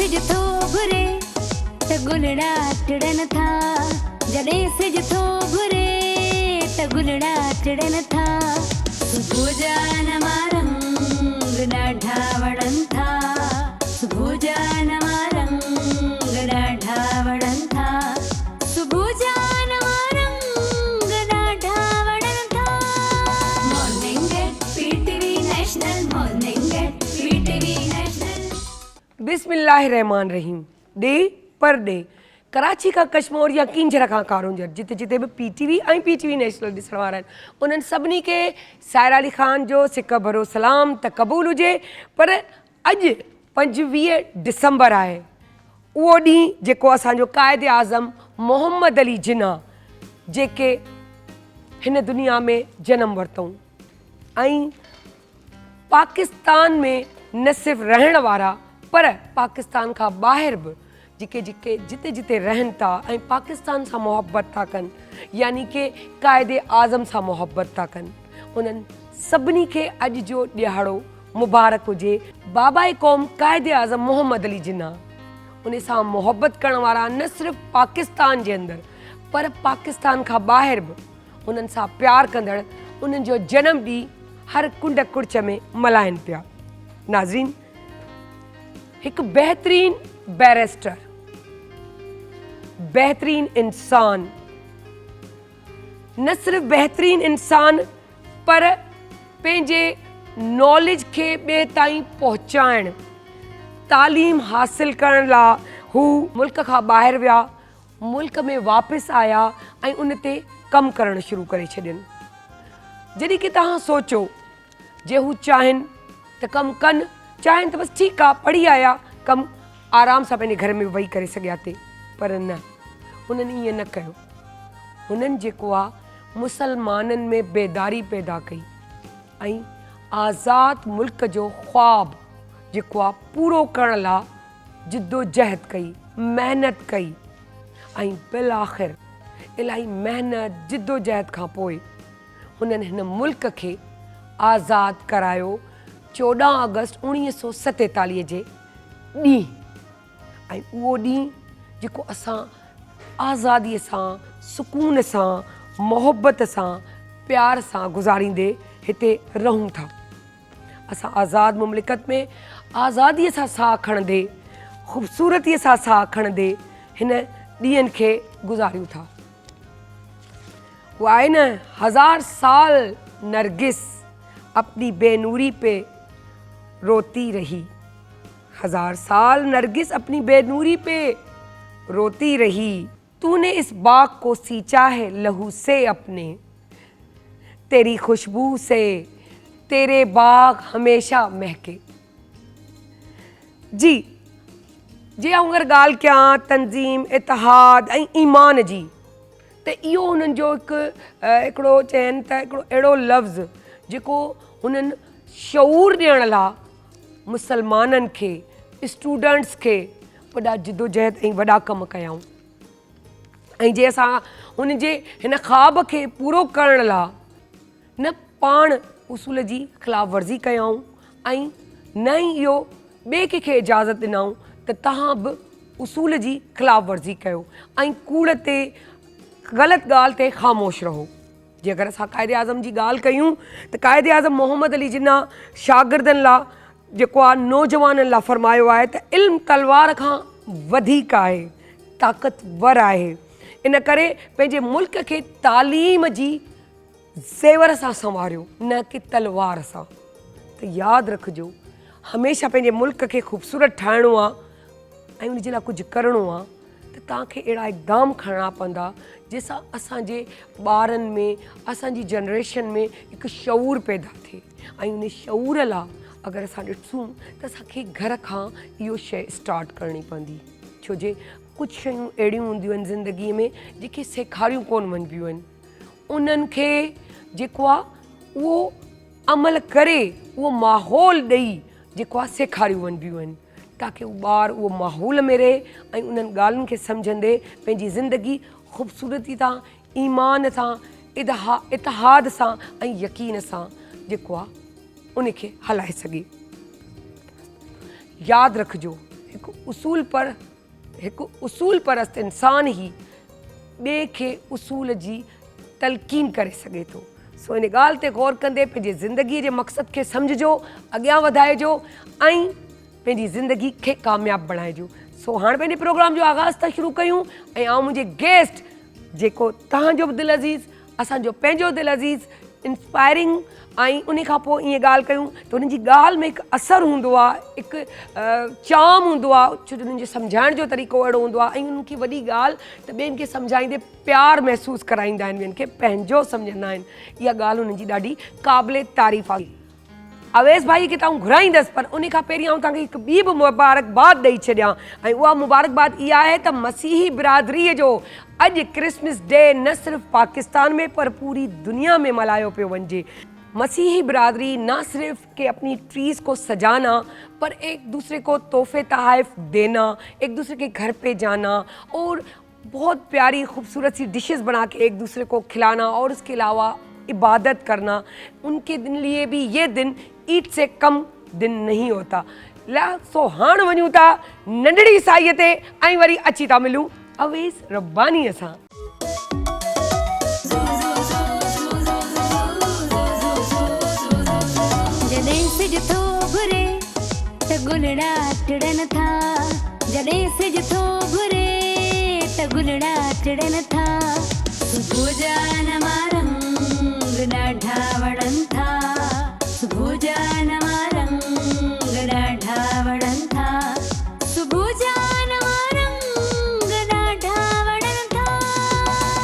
सिज थो घुरे त गुलड़ा टिड़न था, जॾहिं सिज थो घुरे त गुलड़ा टिड़न था। सुबुह जा नवा रंग ॾाढा वणनि था, सुबुह जा नवा रंग ॾाढा वणनि था, सुबुह जा नवा रंग ॾाढा वणनि था। Morning at PTV national, morning at PTV National. बिस्मिल्लाहिर्रहमानिर्रहीम। डे पर डे कराची का कश्मीर या किंजर का कारुंजर जिते जिते भी पीटीवी ऐं पीटीवी नेशनल ॾिसण वारा आहिनि उन्हनि सभिनी खे साहिर अली ख़ान जो सिक भरो सलाम त क़बूल हुजे। पर अॼु 25 डिसंबर आहे, उहो ॾींहुं जेको असांजो क़ाइद आज़म मोहम्मद अली जिन्ना जेके हिन दुनिया में जनमु वरितऊं ऐं पाकिस्तान में न सिर्फ़ु रहण वारा पर पाकिस्तान खां ॿाहिरि बि जेके जेके जिते जिते रहनि था ऐं पाकिस्तान सां मुहबत था कनि, यानी कि क़ाइद आज़म सां मुहबत था कनि, उन्हनि सभिनी खे अॼु जो ॾिहाड़ो मुबारक हुजे। बाबा क़ौम क़ाइद आज़म मोहम्मद अली जिन्ना उन सां मुहबत करण वारा न सिर्फ़ु पाकिस्तान जे अंदरि पर पाकिस्तान खां ॿाहिरि बि उन्हनि सां प्यार कंदड़ उन्हनि जो जनमु ॾींहुं हर कुंड कुड़च में मल्हाइनि पिया। नाज़रीन, हिकु बहितरीन बैरिस्टर, बेहतरीन इंसान, न सिर्फ़ बेहतरीन इंसान पर पंहिंजे नॉलेज खे ॿिए ताईं पहुचाइण, तालीम हासिल करण लाइ हू मुल्क खां ॿाहिरि विया, मुल्क में वापसि आया ऐं उन ते कमु करणु शुरू करे छॾियनि। जॾहिं की तव्हां सोचो जे हू चाहिनि त कमु कनि, चाहिनि त बसि ठीकु आहे पढ़ी आया कमु आराम सां पंहिंजे घर में वेही करे सघिया थे, पर न, उन्हनि ईअं न कयो। हुननि जेको आहे मुसलमाननि में बेदारी पैदा कई ऐं आज़ादु मुल्क जो ख़्वाबु जेको आहे पूरो करण लाइ जिद्दोजहद कई, महिनत कई ऐं बिल आख़िर इलाही महिनत जिद्दोजहद खां पोइ हुननि हिन मुल्क खे आज़ादु करायो 14 अगस्त 1947 जे ॾींहुं। ऐं उहो ॾींहुं जेको असां आज़ादीअ सां, सुकून सां, मोहबत सां, प्यार सां गुज़ारींदे हिते रहूं था। असां आज़ादु मुमलिकत में आज़ादीअ सां साहु खणंदे, ख़ूबसूरतीअ सां साहु खणंदे हिन ॾींहंनि खे गुज़ारियूं था। वो आहे न, 1000 साल नरगिस अपनी बेनूरी पे रोती रही, 1000 साल नरगिस अपनी बेनूरी पे रोती रही, तूने इस बाग को सींचा है लहू से अपने, तेरी खुशबू से तेरे बाग हमेशा महके। जी जे अगर ॻाल्हि कयां तंज़ीम, इतिहाद ऐं ईमान जी, त इहो हुननि जो हिकिड़ो चवनि त हिकिड़ो अहिड़ो लफ़्ज़ जेको हुननि शऊर ॾियण लाइ मुसलमाननि खे, स्टूडेंट्स खे वॾा जिद्दोजहद ऐं वॾा कम कयाऊं। ऐं जे असां हुन जे हिन ख़्वाब खे पूरो करण लाइ न पाण उसूल जी ख़िलाफ़ वर्ज़ी कयाऊं ऐं न ई इहो ॿिए कंहिंखे इजाज़त ॾिनऊं त तव्हां बि उसूल जी ख़िलाफ़ वर्ज़ी कयो ऐं कूड़ ते, ग़लति ॻाल्हि ते ख़ामोश रहो। जे अगरि असां क़ाइद आज़म जी ॻाल्हि कयूं त क़ाइद आज़म मोहम्मद अली जिन्ना शागिर्दनि लाइ जेको आहे नौजवाननि लाइ फ़रमायो आहे त इल्मु तलवार खां वधीक आहे, ताक़तवर आहे। इन करे पंहिंजे मुल्क खे तालीम जी ज़ेवर सां संवारियो, न कि तलवार सां। त यादि रखिजो, हमेशह पंहिंजे मुल्क खे ख़ूबसूरत ठाहिणो आहे ऐं उन जे लाइ कुझु करिणो आहे त तव्हांखे अहिड़ा इक़दाम खणणा पवंदा जंहिंसां असांजे ॿारनि में, असांजी जनरेशन में हिकु शऊर पैदा थिए। ऐं उन शऊर लाइ अगरि असां ॾिसूं त असांखे घर खां इहो शइ स्टार्ट करणी पवंदी, छो जे कुझु शयूं अहिड़ियूं हूंदियूं आहिनि ज़िंदगीअ में जेके सेखारियूं कोन वञिबियूं आहिनि, उन्हनि खे जेको आहे उहो अमल करे, उहो माहौल ॾेई जेको आहे सेखारियूं वञिबियूं आहिनि, ताकी उहो ॿार उहो माहौल में रहे ऐं उन्हनि ॻाल्हियुनि खे सम्झंदे पंहिंजी ज़िंदगी ख़ूबसूरती सां, ईमान सां, इतिहाद सां ऐं यकीन सां जेको आहे उनखे हलाए सघे। यादि रखिजो, हिकु उसूल परस्त इंसान ई ॿिए खे उसूल जी तलक़ीन करे सघे थो। सो इन ॻाल्हि ते गौर कंदे पंहिंजे ज़िंदगीअ जे मक़सद खे सम्झिजो, अॻियां वधाइजो ऐं पंहिंजी ज़िंदगी खे कामयाबु बणाइजो। सो हाणे पंहिंजे प्रोग्राम जो आगाज़ था शुरू कयूं ऐं आउं मुंहिंजे गेस्ट जेको तव्हांजो बि दिलि अज़ीज़, असांजो पंहिंजो दिलि अज़ीज़, इंस्पायरिंग ऐं उन खां पोइ ईअं ॻाल्हि कयूं त उन्हनि जी ॻाल्हि में हिकु असरु हूंदो आहे, हिकु चाम हूंदो आहे, छो जो उन्हनि जो सम्झाइण जो तरीक़ो अहिड़ो हूंदो आहे ऐं उन्हनि खे वॾी ॻाल्हि त ॿियनि खे सम्झाईंदे प्यारु महसूसु कराईंदा आहिनि, ॿियनि खे पंहिंजो सम्झंदा आहिनि। इहा ॻाल्हि उन्हनि जी ॾाढी क़ाबिले तारीफ़ आहे। अवेस भाई खे त आउं घुराईंदसि, पर उन खां पहिरीं आउं तव्हांखे हिकु ॿी बि मुबारकबाद ॾेई छॾियां ऐं उहा मुबारकबाद इहा आहे त मसीही बिरादरीअ जो अॼु क्रिसमस डे न सिर्फ़ु पाकिस्तान में पर पूरी दुनिया में मल्हायो पियो वञे। मसीही बिरादरी ना सिर्फ के अपनी ट्रीज़ को सजाना पर एक दूसरे को तोहफे तोहफ़ देना, एक दूसरे के घर पे जाना और बहुत प्यारी खूबसूरत सी डिशेस बना के एक दूसरे को खिलाना और उसके अलावा इबादत करना, उनके लिए भी ये दिन ईद से कम दिन नहीं होता। सो हाण वञूं था नंढड़ी साईअ ते ऐं वरी अची था मिलूं अवेस रब्बानीअ सां। जॾहिं सिज थो घुरे त गुलड़ा टिड़न था, जॾहिं सिज थो घुरे त गुलड़ा टिड़न था, सुबुह जा नवां रंग ॾाढा वणनि था, सुबुह जा नवां रंग ॾाढा वणनि था, सुबुह जा नवां रंग ॾाढा वणनि था।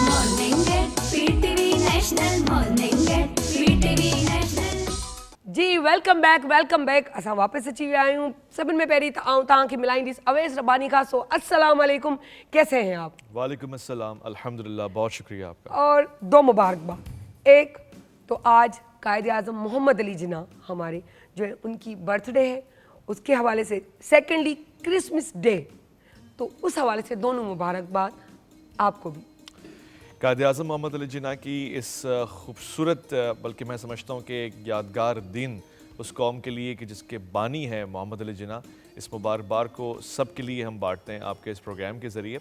Morning at PTV national, morning at PTV national. जी वेलकम बैक असां वापसि अची विया आहियूं। सभिनि में पहिरीं त आउं तव्हांखे मिलाईंदसि अवेस रब्बानी खां। सो अस्सलाम वालेकुम, कैसे हैं आप? वालेकुम अस्सलाम, अल्हम्दुलिल्लाह, बहुत शुक्रिया आपका। और दो मुबारकबाद। एक तो आज कायदे आज़म मोहम्मद अली जिन्ना हमारे जो है उनकी बर्थडे है, उसके हवाले से। सेकेंडली क्रिसमस डे, तो उस हवाले से दोनों मुबारकबाद आपको भी। कायदे आज़म मोहम्मद अली जिन्ना की इस खूबसूरत, बल्कि मैं समझता हूँ कि एक यादगार दिन उस कौम के लिए कि जिसके बानी है मोहम्मद अली जिन्ना, इस मुबारकबाद को सब के लिए हम बांटते हैं आपके इस प्रोग्राम के ज़रिए।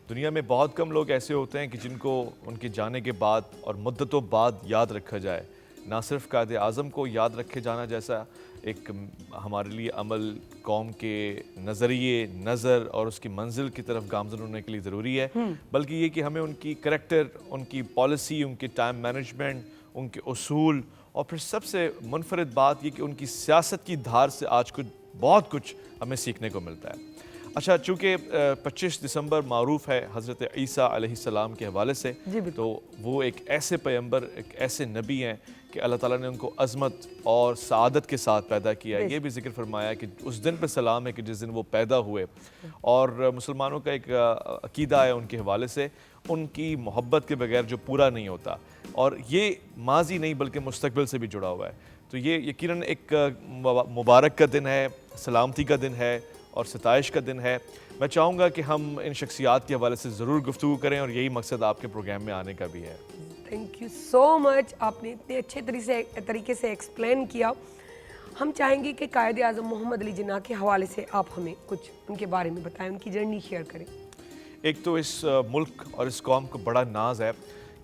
दुनिया में बहुत कम लोग ऐसे होते हैं कि जिनको उनके जाने के बाद और मुद्दतों बाद याद रखा जाए। ना सिर्फ कायदे आज़म को याद रखे जाना जैसा एक हमारे लिए अमल कौम के नज़रिए, नज़र और उसकी मंजिल की तरफ गामज़न होने के लिए ज़रूरी है, बल्कि ये कि हमें उनकी करैक्टर, उनकी पॉलिसी, उनके टाइम मैनेजमेंट, उनके उसूल और फिर सबसे मुनफरद बात ये कि उनकी सियासत की धार से आज बहुत कुछ हमें सीखने को मिलता है। अच्छा, चूँकि 25 दिसंबर मारूफ है हज़रत ईसा अलैहिस्सलाम के हवाले से, तो वो एक ऐसे पैगंबर, एक ऐसे नबी हैं कि अल्लाह ताला ने उनको अज़मत और सआदत के साथ पैदा किया है। ये भी जिक्र फरमाया कि उस दिन पर सलाम है कि जिस दिन वो पैदा हुए। और मुसलमानों का एक अकीदा है उनके हवाले से, उनकी मोहब्बत के बगैर जो पूरा नहीं होता, और ये माजी नहीं बल्कि मुस्तकबिल से भी जुड़ा हुआ है। तो ये यकीनन एक मुबारक का दिन है, सलामती का दिन है और सताइश का दिन है। मैं चाहूँगा कि हम इन शख्सियात के हवाले से ज़रूर गुफ्तगू करें और यही मकसद आपके प्रोग्राम में आने का भी है। थैंक यू सो मच, आपने इतने अच्छे तरीके से एक्सप्लेन किया। हम चाहेंगे कि कायदे आज़म मोहम्मद अली जिन्ना के हवाले से आप हमें कुछ उनके बारे में बताएं, उनकी जर्नी शेयर करें। एक तो इस मुल्क और इस कौम को बड़ा नाज है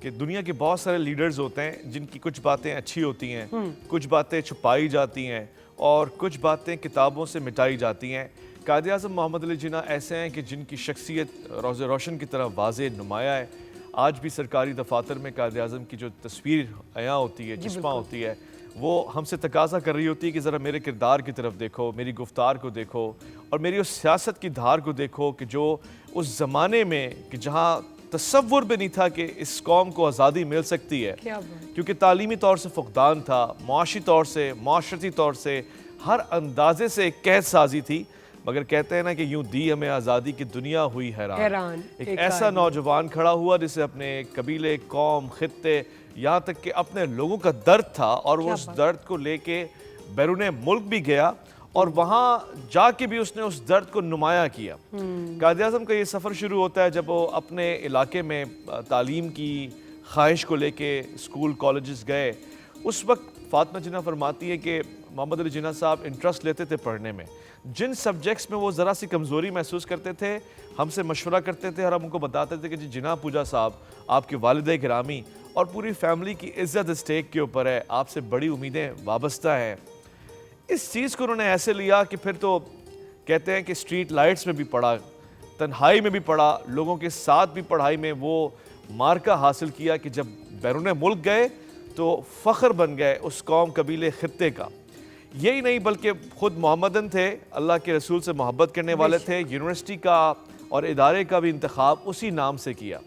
कि दुनिया के बहुत सारे लीडर्स होते हैं जिनकी कुछ बातें अच्छी होती हैं, कुछ बातें छुपाई जाती हैं और कुछ बातें किताबों से मिटाई जाती हैं। कायदे आज़म मोहम्मद अली जिन्ना ऐसे हैं कि जिनकी शख्सियत रोज़ रोशन की तरह वाज़े नुमाया है। आज भी सरकारी दफातर में कायदे आज़म की जो तस्वीर अयां होती है, जिस्मा होती है, वो हमसे तकाजा कर रही होती है कि ज़रा मेरे किरदार की तरफ देखो, मेरी गुफ्तार को देखो और मेरी उस सियासत की धार को देखो कि जो उस ज़माने में कि जहाँ तसव्वुर भी नहीं था कि इस कौम को आज़ादी मिल सकती है, क्योंकि तालीमी तौर से फुकदान था, मुआशी तौर से, माशरती तौर से, हर अंदाजे से एक कहत साजी थी। मगर कहते हैं ना कि यूं दी हमें आज़ादी की दुनिया हुई हैरान। एक ऐसा नौजवान खड़ा हुआ जिसे अपने कबीले, कौम, खित्ते, यहाँ तक कि अपने लोगों का दर्द था और वो उस दर्द को लेके बैरूने मुल्क भी गया और वहाँ जाके भी उसने उस दर्द को नुमाया किया। कायदे आज़म का ये सफ़र शुरू होता है जब वो अपने इलाके में तालीम की ख्वाहिश को लेके स्कूल कॉलेजेस गए। उस वक्त फातिमा जिन्ना फरमाती है कि मोहम्मद अली जिन्ना साहब इंटरेस्ट लेते थे पढ़ने में, जिन सब्जेक्ट्स में वो ज़रा सी कमज़ोरी महसूस करते थे हमसे मशवरा करते थे और हम उनको बताते थे कि जी जिन्ना पूजा साहब आपके वालिद गिरामी और पूरी फैमिली की इज़्ज़त स्टेक के ऊपर है, आपसे बड़ी उम्मीदें वाबस्ता हैं। इस चीज़ को उन्होंने ऐसे लिया कि फिर तो कहते हैं कि स्ट्रीट लाइट्स में भी पढ़ा, तन्हाई में भी पढ़ा, लोगों के साथ भी पढ़ाई में वो मार्का हासिल किया कि जब बैरून मुल्क गए तो फ़ख्र बन गए उस कौम कबीले ख़ित्ते का। यही नहीं बल्कि ख़ुद मोहम्मदन थे, अल्लाह के रसूल से मोहब्बत करने वाले थे, यूनिवर्सिटी का और इदारे का भी इंतखाब उसी नाम से किया।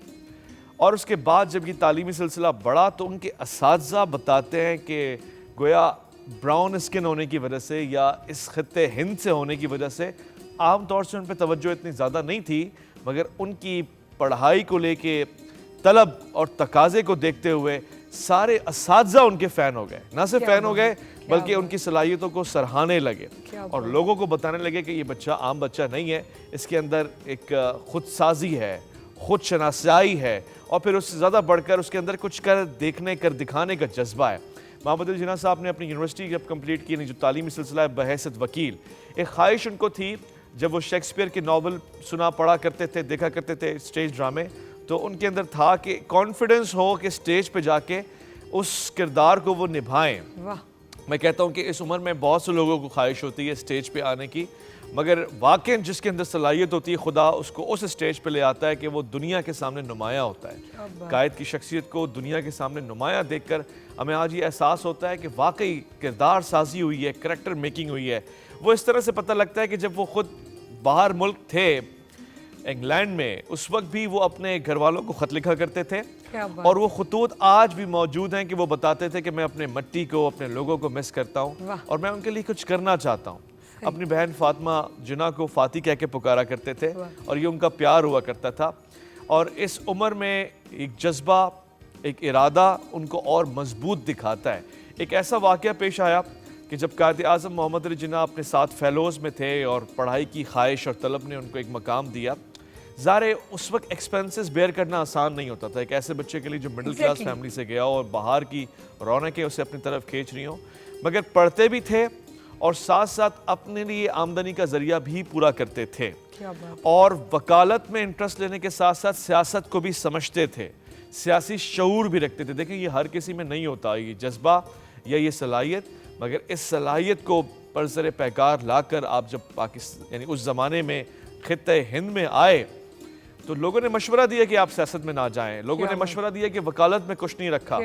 और उसके बाद जब ये तालीमी सिलसिला बढ़ा तो उनके असातिज़ा बताते हैं कि गोया ब्राउन स्किन होने की वजह से या इस खत्ते हिंद से होने की वजह से आम तौर से उन पर तवज्जो इतनी ज़्यादा नहीं थी, मगर उनकी पढ़ाई को लेके तलब और तकाज़े को देखते हुए सारे असातिज़ा उनके फ़ैन हो गए। ना सिर्फ फ़ैन हो गए बल्कि उनकी सलाहियतों को सराहने लगे और लोगों को बताने लगे कि ये बच्चा आम बच्चा नहीं है, इसके अंदर एक खुद साजी है, खुद शनासाई है और फिर उससे ज़्यादा बढ़कर उसके अंदर कुछ कर देखने कर दिखाने का जज्बा है। मोहम्मद अली जिन्ना साहब ने अपनी यूनिवर्सिटी जब कंप्लीट की, जो तालीमी सिलसिला है बहैसियत वकील, एक ख्वाहिश उनको थी जब वो शेक्सपियर के नावल सुना पढ़ा करते थे, देखा करते थे स्टेज ड्रामे, तो उनके अंदर था कि कॉन्फिडेंस हो कि स्टेज पे जाके उस किरदार को वो निभाएं। मैं कहता हूँ कि इस उम्र में बहुत से लोगों को ख्वाहिश होती है स्टेज पे आने की, मगर वाकई जिसके अंदर सलाहियत होती है खुदा उसको उस स्टेज पे ले आता है कि वो दुनिया के सामने नुमाया होता है। कायद की शख्सियत को दुनिया के सामने नुमाया देखकर हमें आज ये एहसास होता है कि वाकई किरदार साजी हुई है, करैक्टर मेकिंग हुई है। वो इस तरह से पता लगता है कि जब वो खुद बाहर मुल्क थे इंग्लैंड में, उस वक्त भी वो अपने घर वालों को ख़त लिखा करते थे और वो खतूत आज भी मौजूद हैं कि वो बताते थे कि मैं अपने मट्टी को, अपने लोगों को मिस करता हूँ और मैं उनके लिए कुछ करना चाहता हूँ। अपनी बहन फातिमा जिन्ना को फाती कह के पुकारा करते थे और ये उनका प्यार हुआ करता था। और इस उम्र में एक जज्बा, एक इरादा उनको और मजबूत दिखाता है। एक ऐसा वाक़या पेश आया कि जब कायद आज़म मोहम्मद अली जिन्ना अपने साथ फेलोज़ में थे और पढ़ाई की ख्वाहिश और तलब ने उनको एक मकाम दिया, ज़ाहिर उस वक्त एक्सपेंसेस बेयर करना आसान नहीं होता था एक ऐसे बच्चे के लिए जो मिडिल क्लास फैमिली से गया हो और बाहर की रौनकें उसे अपनी तरफ खींच रही हों, मगर पढ़ते भी थे और साथ साथ अपने लिए आमदनी का जरिया भी पूरा करते थे और वकालत में इंटरेस्ट लेने के साथ साथ सियासत को भी समझते थे, सियासी शऊर भी रखते थे। देखिए ये हर किसी में नहीं होता ये जज्बा या ये सलाहियत, मगर इस सलाहियत को परसरे पैकार लाकर आप जब पाकिस्तान यानी उस ज़माने में खित्ते हिंद में आए तो लोगों ने मशवरा दिया कि आप सियासत में ना जाएं, लोगों ने मशवरा दिया कि वकालत में कुछ नहीं रखा।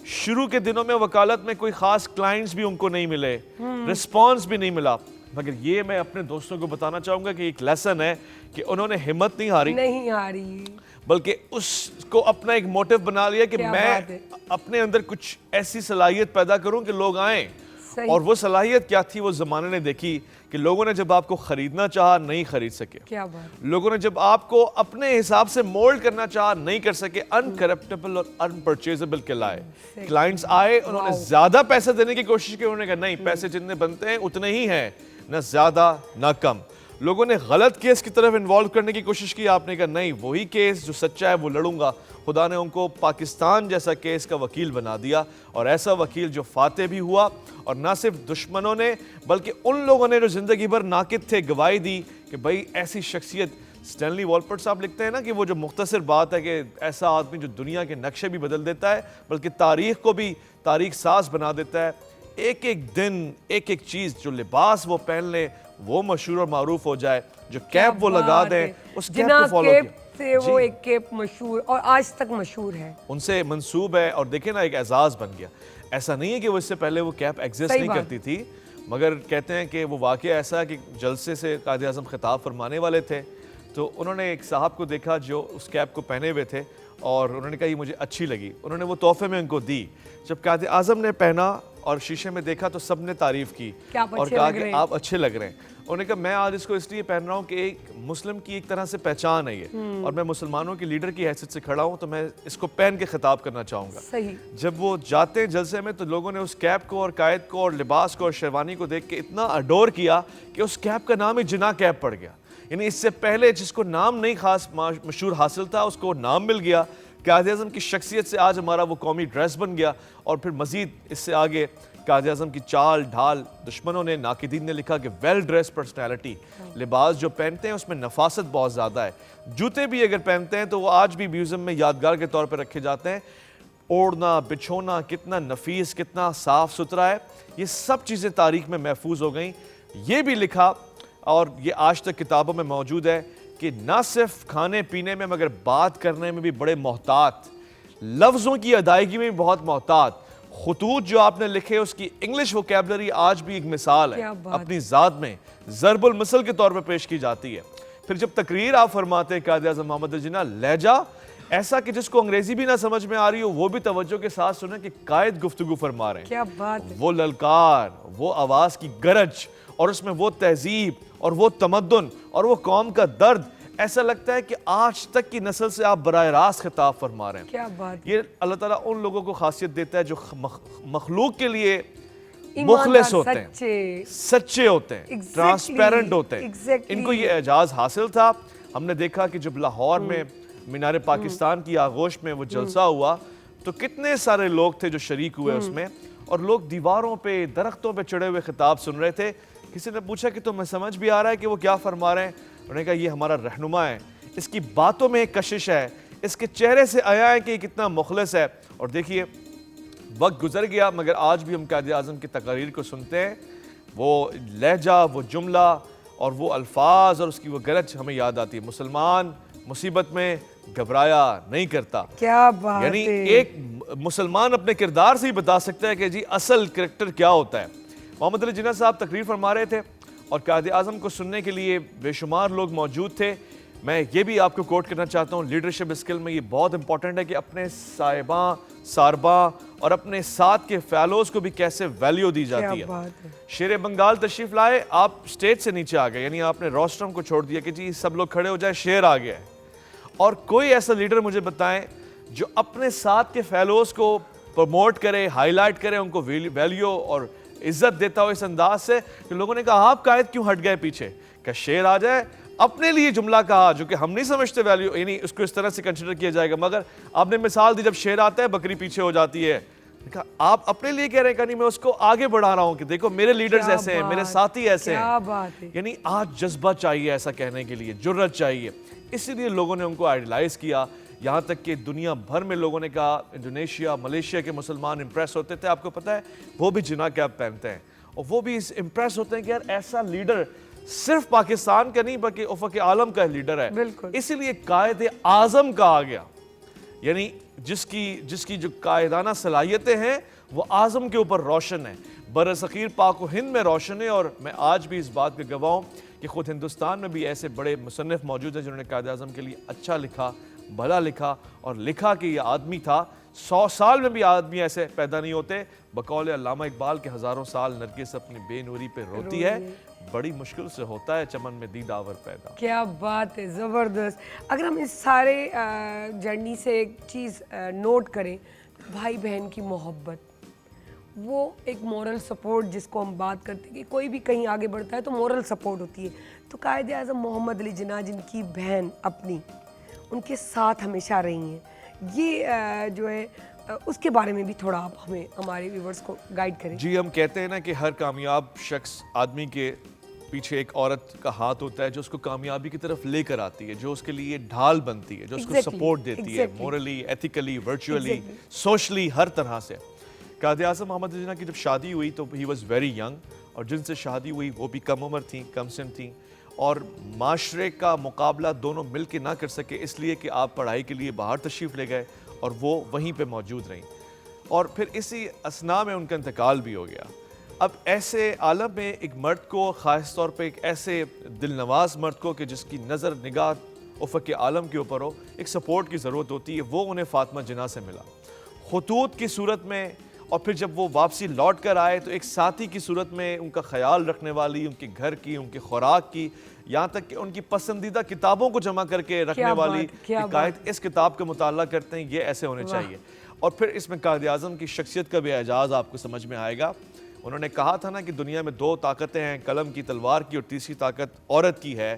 शुरू के दिनों में वकालत में कोई खास क्लाइंट्स भी उनको नहीं मिले, रिस्पॉन्स भी नहीं मिला, मगर ये मैं अपने दोस्तों को बताना चाहूँगा कि एक लेसन है कि उन्होंने हिम्मत नहीं हारी, बल्कि उसको अपना एक मोटिव बना लिया कि मैं अपने अंदर कुछ ऐसी सलाहियत पैदा करूँ कि लोग आएँ। और वो सलाहियत क्या थी वो ज़माने ने देखी कि लोगों ने जब आपको ख़रीदना चाहा नहीं ख़रीद सके, लोगों ने जब आपको अपने हिसाब से मोल्ड करना चाहा नहीं कर सके, अनकरप्टेबल और अनपरचेजेबल कहलाए। क्लाइंट्स आए, उन्होंने ज़्यादा पैसे देने की कोशिश की, उन्होंने कहा नहीं पैसे जितने बनते हैं उतने ही हैं, ना ज़्यादा ना कम। लोगों ने गलत केस की तरफ इन्वॉल्व करने की कोशिश की, आपने कहा नहीं वही केस जो सच्चा है वो लड़ूंगा। खुदा ने उनको पाकिस्तान जैसा केस का वकील बना दिया और ऐसा वकील जो फाते भी हुआ और ना सिर्फ दुश्मनों ने बल्कि उन लोगों ने जो ज़िंदगी भर नाकिद थे गवाही दी कि भाई ऐसी शख्सियत। स्टैनली वॉलपर्ट साहब लिखते हैं ना कि वो जो मुख्तसर बात है कि ऐसा आदमी जो दुनिया के नक्शे भी बदल देता है बल्कि तारीख़ को भी तारीख साज बना देता है। एक एक दिन, एक एक चीज़, जो लिबास वो पहन ले वो मशहूर और मारूफ हो जाए, जो कैप वो लगा दें उस कैप को फॉलो से वो एक कैप मशहूर और आज तक मशहूर है, उनसे मंसूब है। और देखें ना एक एजाज़ बन गया। ऐसा नहीं है कि वो इससे पहले वो कैप एग्जिस्ट नहीं करती थी, मगर कहते हैं कि वो वाक़या ऐसा है कि जलसे से कायद आज़म खिताब फरमाने वाले थे तो उन्होंने एक साहब को देखा जो उस कैप को पहने हुए थे और उन्होंने कहा ये मुझे अच्छी लगी, उन्होंने वो तोहफे में उनको दी। जब कायद आज़म ने पहना और शीशे में देखा तो सब ने तारीफ़ की और कहा कि आप अच्छे लग रहे हैं। उन्होंने कहा मैं आज इसको इसलिए पहन रहा हूँ कि एक मुस्लिम की एक तरह से पहचान है ये और मैं मुसलमानों की लीडर की हैसियत से खड़ा हूँ तो मैं इसको पहन के खिताब करना चाहूँगा। जब वो जाते हैं जलसे में तो लोगों ने उस कैप को और कायद को और लिबास को और शेरवानी को देख के इतना अडोर किया कि उस कैप का नाम ही जिन्ना कैप पड़ गया। यानी इससे पहले जिसको नाम नहीं खास मशहूर हासिल था उसको नाम मिल गया। कायद-ए-आज़म की शख्सियत से आज हमारा वो कौमी ड्रेस बन गया। और फिर मज़ीद इससे आगे कायद-ए-आज़म की चाल ढाल, दुश्मनों ने, नाकिदीन ने लिखा कि वेल ड्रेस पर्सनैलिटी, लिबास जो पहनते हैं उसमें नफासत बहुत ज़्यादा है। जूते भी अगर पहनते हैं तो वो आज भी म्यूज़ियम में यादगार के तौर पर रखे जाते हैं। ओढ़ना बिछोना कितना नफीस, कितना साफ़ सुथरा है, ये सब चीज़ें तारीख में महफूज हो गई। ये भी लिखा और ये आज तक किताबों में मौजूद है कि ना सिर्फ खाने पीने में मगर बात करने में भी बड़े मोहतात, लफ्ज़ों की अदायगी में भी बहुत मोहतात। खुतूत जो आपने लिखे उसकी इंग्लिश वोकैबलरी आज भी एक मिसाल है, अपनी ज़ात में ज़रबुल मिसल के तौर पर पेश की जाती है। फिर जब तकरीर आप फरमाते हैं कायद-ए-आज़म मोहम्मद अली जिन्ना, लहजा ऐसा कि जिसको अंग्रेजी भी ना समझ में आ रही हो वो भी तवज्जो के साथ सुने कि कायद गुफ्तगू फरमा रहे हैं। क्या बात है। वो ललकार, वो आवाज़ की गरज और उसमें वो तहजीब और वो तमद्दुन और वो कौम का दर्द, ऐसा लगता है कि आज तक की नस्ल से आप बराह रास्त खिताब फरमा रहे हैं। क्या बात। ये अल्लाह ताला उन लोगों को खासियत देता है जो मखलूक के लिए मुखलिस होते हैं, सच्चे होते हैं, ट्रांसपेरेंट होते हैं। इनको ये एजाज हासिल था। हमने देखा कि जब लाहौर में मीनार पाकिस्तान की आगोश में वो जलसा हुआ तो कितने सारे लोग थे जो शरीक हुए उसमें, और लोग दीवारों पे, दरख्तों पे चढ़े हुए खिताब सुन रहे थे। किसी ने पूछा कि तुम्हें समझ भी आ रहा है कि वो क्या फरमा रहे हैं? उन्होंने कहा ये हमारा रहनुमा है, इसकी बातों में एक कशिश है, इसके चेहरे से आया है कि ये कितना मुखलिस है। और देखिए वक्त गुजर गया मगर आज भी हम कायद-ए-आज़म की तकारीर को सुनते हैं, वो लहजा, वो जुमला और वो अल्फाज और उसकी वो गरज हमें याद आती है। मुसलमान मुसीबत में घबराया नहीं करता। क्या बात यानी है। एक मुसलमान अपने किरदार से ही बता सकता है कि जी असल करैक्टर क्या होता है। मोहम्मद अली जिन्ना साहब तकरीर फरमा रहे थे और कायद-ए-आज़म को सुनने के लिए बेशुमार लोग मौजूद थे। मैं ये भी आपको कोट करना चाहता हूँ, लीडरशिप स्किल में ये बहुत इंपॉर्टेंट है कि अपने साहिबा, सारबा और अपने साथ के फैलोज को भी कैसे वैल्यू दी जाती है। शेर बंगाल तशरीफ लाए, आप स्टेज से नीचे आ गए, यानी आपने रोस्ट्रम को छोड़ दिया कि जी सब लोग खड़े हो जाए, शेर आ गया है। और कोई ऐसा लीडर मुझे बताएं जो अपने साथ के फैलोज को प्रमोट करे, हाईलाइट करे, उनको वैल्यू और इज्जत देता हो इस अंदाज से कि लोगों ने कहा आप कायद क्यों हट गए पीछे, क्या शेर आ जाए। अपने लिए जुमला कहा जो कि हम नहीं समझते वैल्यू, यानी उसको इस तरह से कंसिडर किया जाएगा, मगर आपने मिसाल दी जब शेर आता है बकरी पीछे हो जाती है। आप अपने लिए कह रहे हैं, नहीं मैं उसको आगे बढ़ा रहा हूं कि देखो मेरे लीडर्स ऐसे हैं, मेरे साथी ऐसे हैं। यानी आज जज्बा चाहिए ऐसा कहने के लिए, जुर्रत चाहिए, इसीलिए लोगों ने उनको आइडलाइज किया। यहाँ तक कि दुनिया भर में लोगों ने कहा, इंडोनेशिया, मलेशिया के मुसलमान इंप्रेस होते थे, आपको पता है वो भी जिना कैप पहनते हैं और वो भी इंप्रेस होते हैं कि यार ऐसा लीडर सिर्फ पाकिस्तान का नहीं बल्कि उफ़क़ आलम का लीडर है। इसीलिए कायद-ए-आज़म कहा गया, यानी जिसकी जो कायदाना सलाहियतें हैं वो आज़म के ऊपर रोशन है, बरसग़ीर पाक व हिंद में रोशन है। और मैं आज भी इस बात का गवाह हूँ कि खुद हिंदुस्तान में भी ऐसे बड़े मुसन्निफ़ मौजूद हैं जिन्होंने कायद-ए-आज़म के लिए अच्छा लिखा, भला लिखा और लिखा कि ये आदमी था। 100 साल में भी आदमी ऐसे पैदा नहीं होते। बकौल अल्लामा इकबाल के हज़ारों साल नरगिस अपनी बेनूरी पे रोती है, बड़ी मुश्किल से होता है चमन में दीदावर पैदा। क्या बात है, ज़बरदस्त। अगर हम इस सारे जर्नी से एक चीज़ नोट करें, भाई बहन की मोहब्बत, वो एक मोरल सपोर्ट जिसको हम बात करते हैं कि कोई भी कहीं आगे बढ़ता है तो मोरल सपोर्ट होती है। तो कायद-ए-आज़म मोहम्मद अली जिन्ना जिनकी बहन अपनी उनके साथ हमेशा रही हैं, ये जो है उसके बारे में भी थोड़ा आप हमें, हमारे व्यूवर्स को गाइड करें। जी, हम कहते हैं ना कि हर कामयाब शख्स, आदमी के पीछे एक औरत का हाथ होता है जो उसको कामयाबी की तरफ लेकर आती है, जो उसके लिए ढाल बनती है, जो उसको सपोर्ट देती है, मोरली, एथिकली, वर्चुअली, सोशली, हर तरह से। कायद-ए-आज़म मोहम्मद अली जिन्ना की जब शादी हुई तो ही वॉज वेरी यंग, और जिनसे शादी हुई वो भी कम उम्र थी, कम सिन थी, और माशरे का मुकाबला दोनों मिल के ना कर सके, इसलिए कि आप पढ़ाई के लिए बाहर तशरीफ़ ले गए और वो वहीं पे मौजूद रहीं, और फिर इसी असना में उनका इंतकाल भी हो गया। अब ऐसे आलम में एक मर्द को, ख़ास तौर पे एक ऐसे दिलनवाज मर्द को कि जिसकी नज़र निगाह उफ़क़ आलम के ऊपर हो, एक सपोर्ट की ज़रूरत होती है। वो उन्हें फ़ातिमा जिन्ना से मिला खुतूत की सूरत में, और फिर जब वो वापसी लौट कर आए तो एक साथी की सूरत में उनका ख्याल रखने वाली, उनके घर की, उनके खुराक की, यहाँ तक कि उनकी पसंदीदा किताबों को जमा करके रखने वाली, कायद इस किताब का मुताला करते हैं, ये ऐसे होने चाहिए। और फिर इसमें कायद-ए-आज़म की शख्सियत का भी एजाज़ आपको समझ में आएगा। उन्होंने कहा था ना कि दुनिया में 2 ताकतें हैं, कलम की, तलवार की, और तीसरी ताकत औरत की है,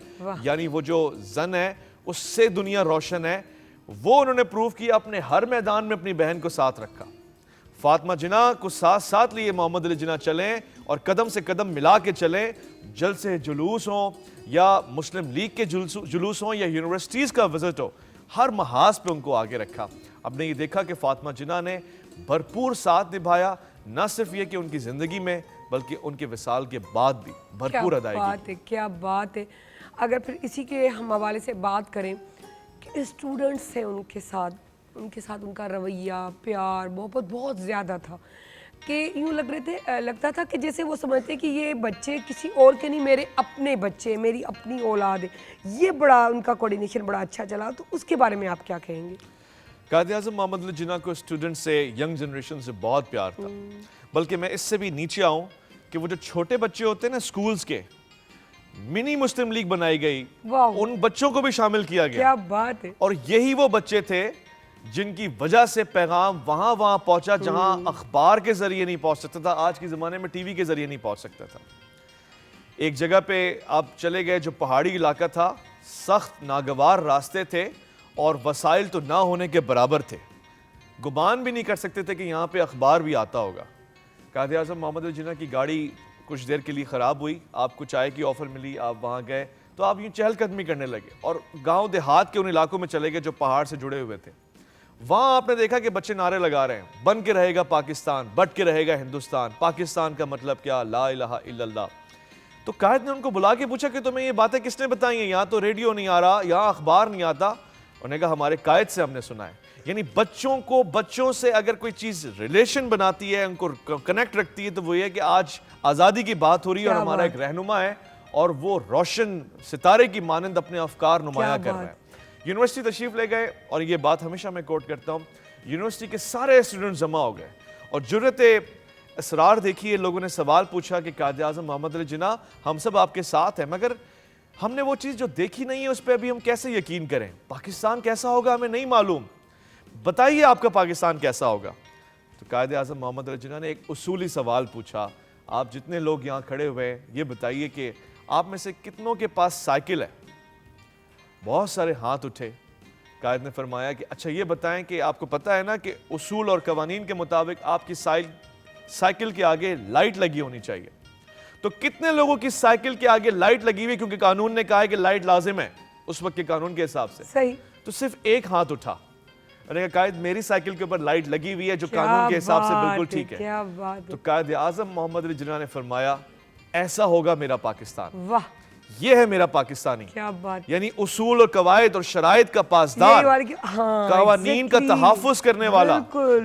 यानी वो जो जन है उससे दुनिया रोशन है। वो उन्होंने प्रूव किया, अपने हर मैदान में अपनी बहन को साथ रखा। फातिमा जिन्ना को साथ साथ लिए मोहम्मद अली जिन्ना चलें और कदम से कदम मिला के चलें, जलसे जुलूस हों या मुस्लिम लीग के जुलूस हों या यूनिवर्सिटीज़ का विजिट हो, हर महाज पे उनको आगे रखा। आपने ये देखा कि फातिमा जिन्ना ने भरपूर साथ निभाया, न सिर्फ ये कि उनकी ज़िंदगी में बल्कि उनके विसाल के बाद भी भरपूर अदायगी। क्या बात है। अगर फिर इसी के हम हवाले से बात करें कि स्टूडेंट्स थे उनके साथ उनका रवैया, प्यार, मोहब्बत बहुत ज़्यादा था कि यूँ लगता था कि जैसे वो समझते कि ये बच्चे किसी और के नहीं, मेरे अपने बच्चे, मेरी अपनी औलाद है। ये बड़ा उनका कोऑर्डिनेशन बड़ा अच्छा चला। तो उसके बारे में आप क्या कहेंगे? कायद-ए-आज़म मोहम्मद अली जिन्ना को स्टूडेंट से, यंग जनरेशन से बहुत प्यार था। बल्कि मैं इससे भी नीचे आऊँ कि वो जो छोटे बच्चे होते हैं ना स्कूल्स के, मिनी मुस्लिम लीग बनाई गई, उन बच्चों को भी शामिल किया गया। क्या बात है। और यही वो बच्चे थे जिनकी वजह से पैगाम वहां पहुंचा जहां अखबार के जरिए नहीं पहुंच सकता था, आज के जमाने में टीवी के जरिए नहीं पहुंच सकता था। एक जगह पे आप चले गए जो पहाड़ी इलाका था, सख्त नागवार रास्ते थे और वसाइल तो ना होने के बराबर थे। गुमान भी नहीं कर सकते थे कि यहाँ पे अखबार भी आता होगा। कायद-ए-आज़म मोहम्मद अली जिन्ना की गाड़ी कुछ देर के लिए ख़राब हुई, आपको चाय की ऑफ़र मिली, आप वहाँ गए तो आप यूँ चहलकदमी करने लगे और गांव देहात के उन इलाकों में चले गए जो पहाड़ से जुड़े हुए थे। वहाँ आपने देखा कि बच्चे नारे लगा रहे हैं, बन के रहेगा पाकिस्तान, बट के रहेगा हिंदुस्तान, पाकिस्तान का मतलब क्या, ला इलाहा इल्लल्लाह। तो कायद ने उनको बुला के पूछा कि तुम्हें ये बातें किसने बताई हैं, यहाँ तो रेडियो नहीं आ रहा, यहाँ अखबार नहीं आता। उन्होंने कहा हमारे कायद से हमने सुना है। यानी बच्चों से अगर कोई चीज़ रिलेशन बनाती है, उनको कनेक्ट रखती है, तो वो ये है कि आज आज़ादी की बात हो रही है और हमारा एक रहनुमा है और वो रोशन सितारे की मानंद अपने अफकार नुमाया कर रहा है। यूनिवर्सिटी तशरीफ ले गए और ये बात हमेशा मैं कोट करता हूँ, यूनिवर्सिटी के सारे स्टूडेंट जमा हो गए और जुर्रते इसरार देखिए, लोगों ने सवाल पूछा कि कायद-ए-आज़म मोहम्मद अली जिन्ना हम सब आपके साथ हैं, मगर हमने वो चीज़ जो देखी नहीं है उस पर अभी हम कैसे यकीन करें, पाकिस्तान कैसा होगा हमें नहीं मालूम, बताइए आपका पाकिस्तान कैसा होगा। तो कायद-ए-आज़म मोहम्मद अली जिन्ना ने एक उसूली सवाल पूछा, आप जितने लोग यहाँ खड़े हुए हैं ये बताइए कि आप में से कितनों के पास साइकिल है। बहुत सारे हाथ उठे। कायद ने फरमाया कि अच्छा ये बताएं कि आपको पता है ना कि उसूल और कवानीन के मुताबिक आपकी साइकिल के आगे लाइट लगी होनी चाहिए। तो कितने लोगों की साइकिल के आगे लाइट लगी हुई, क्योंकि कानून ने कहा है कि लाइट लाजिम है उस वक्त के कानून के हिसाब से। सही। तो सिर्फ एक हाथ उठा। अरे कायद मेरी साइकिल के ऊपर लाइट लगी हुई है जो कानून के हिसाब से बिल्कुल ठीक है। क्या बात है। तो कायद-ए-आज़म मोहम्मद अली जिन्ना ने फरमाया ऐसा होगा मेरा पाकिस्तान। वाह, ये है मेरा पाकिस्तानी। क्या बात। यानी उसूल और कवायद और शराइत का पासदार, कवानीन का तहफ़्फ़ुज़ करने वाला,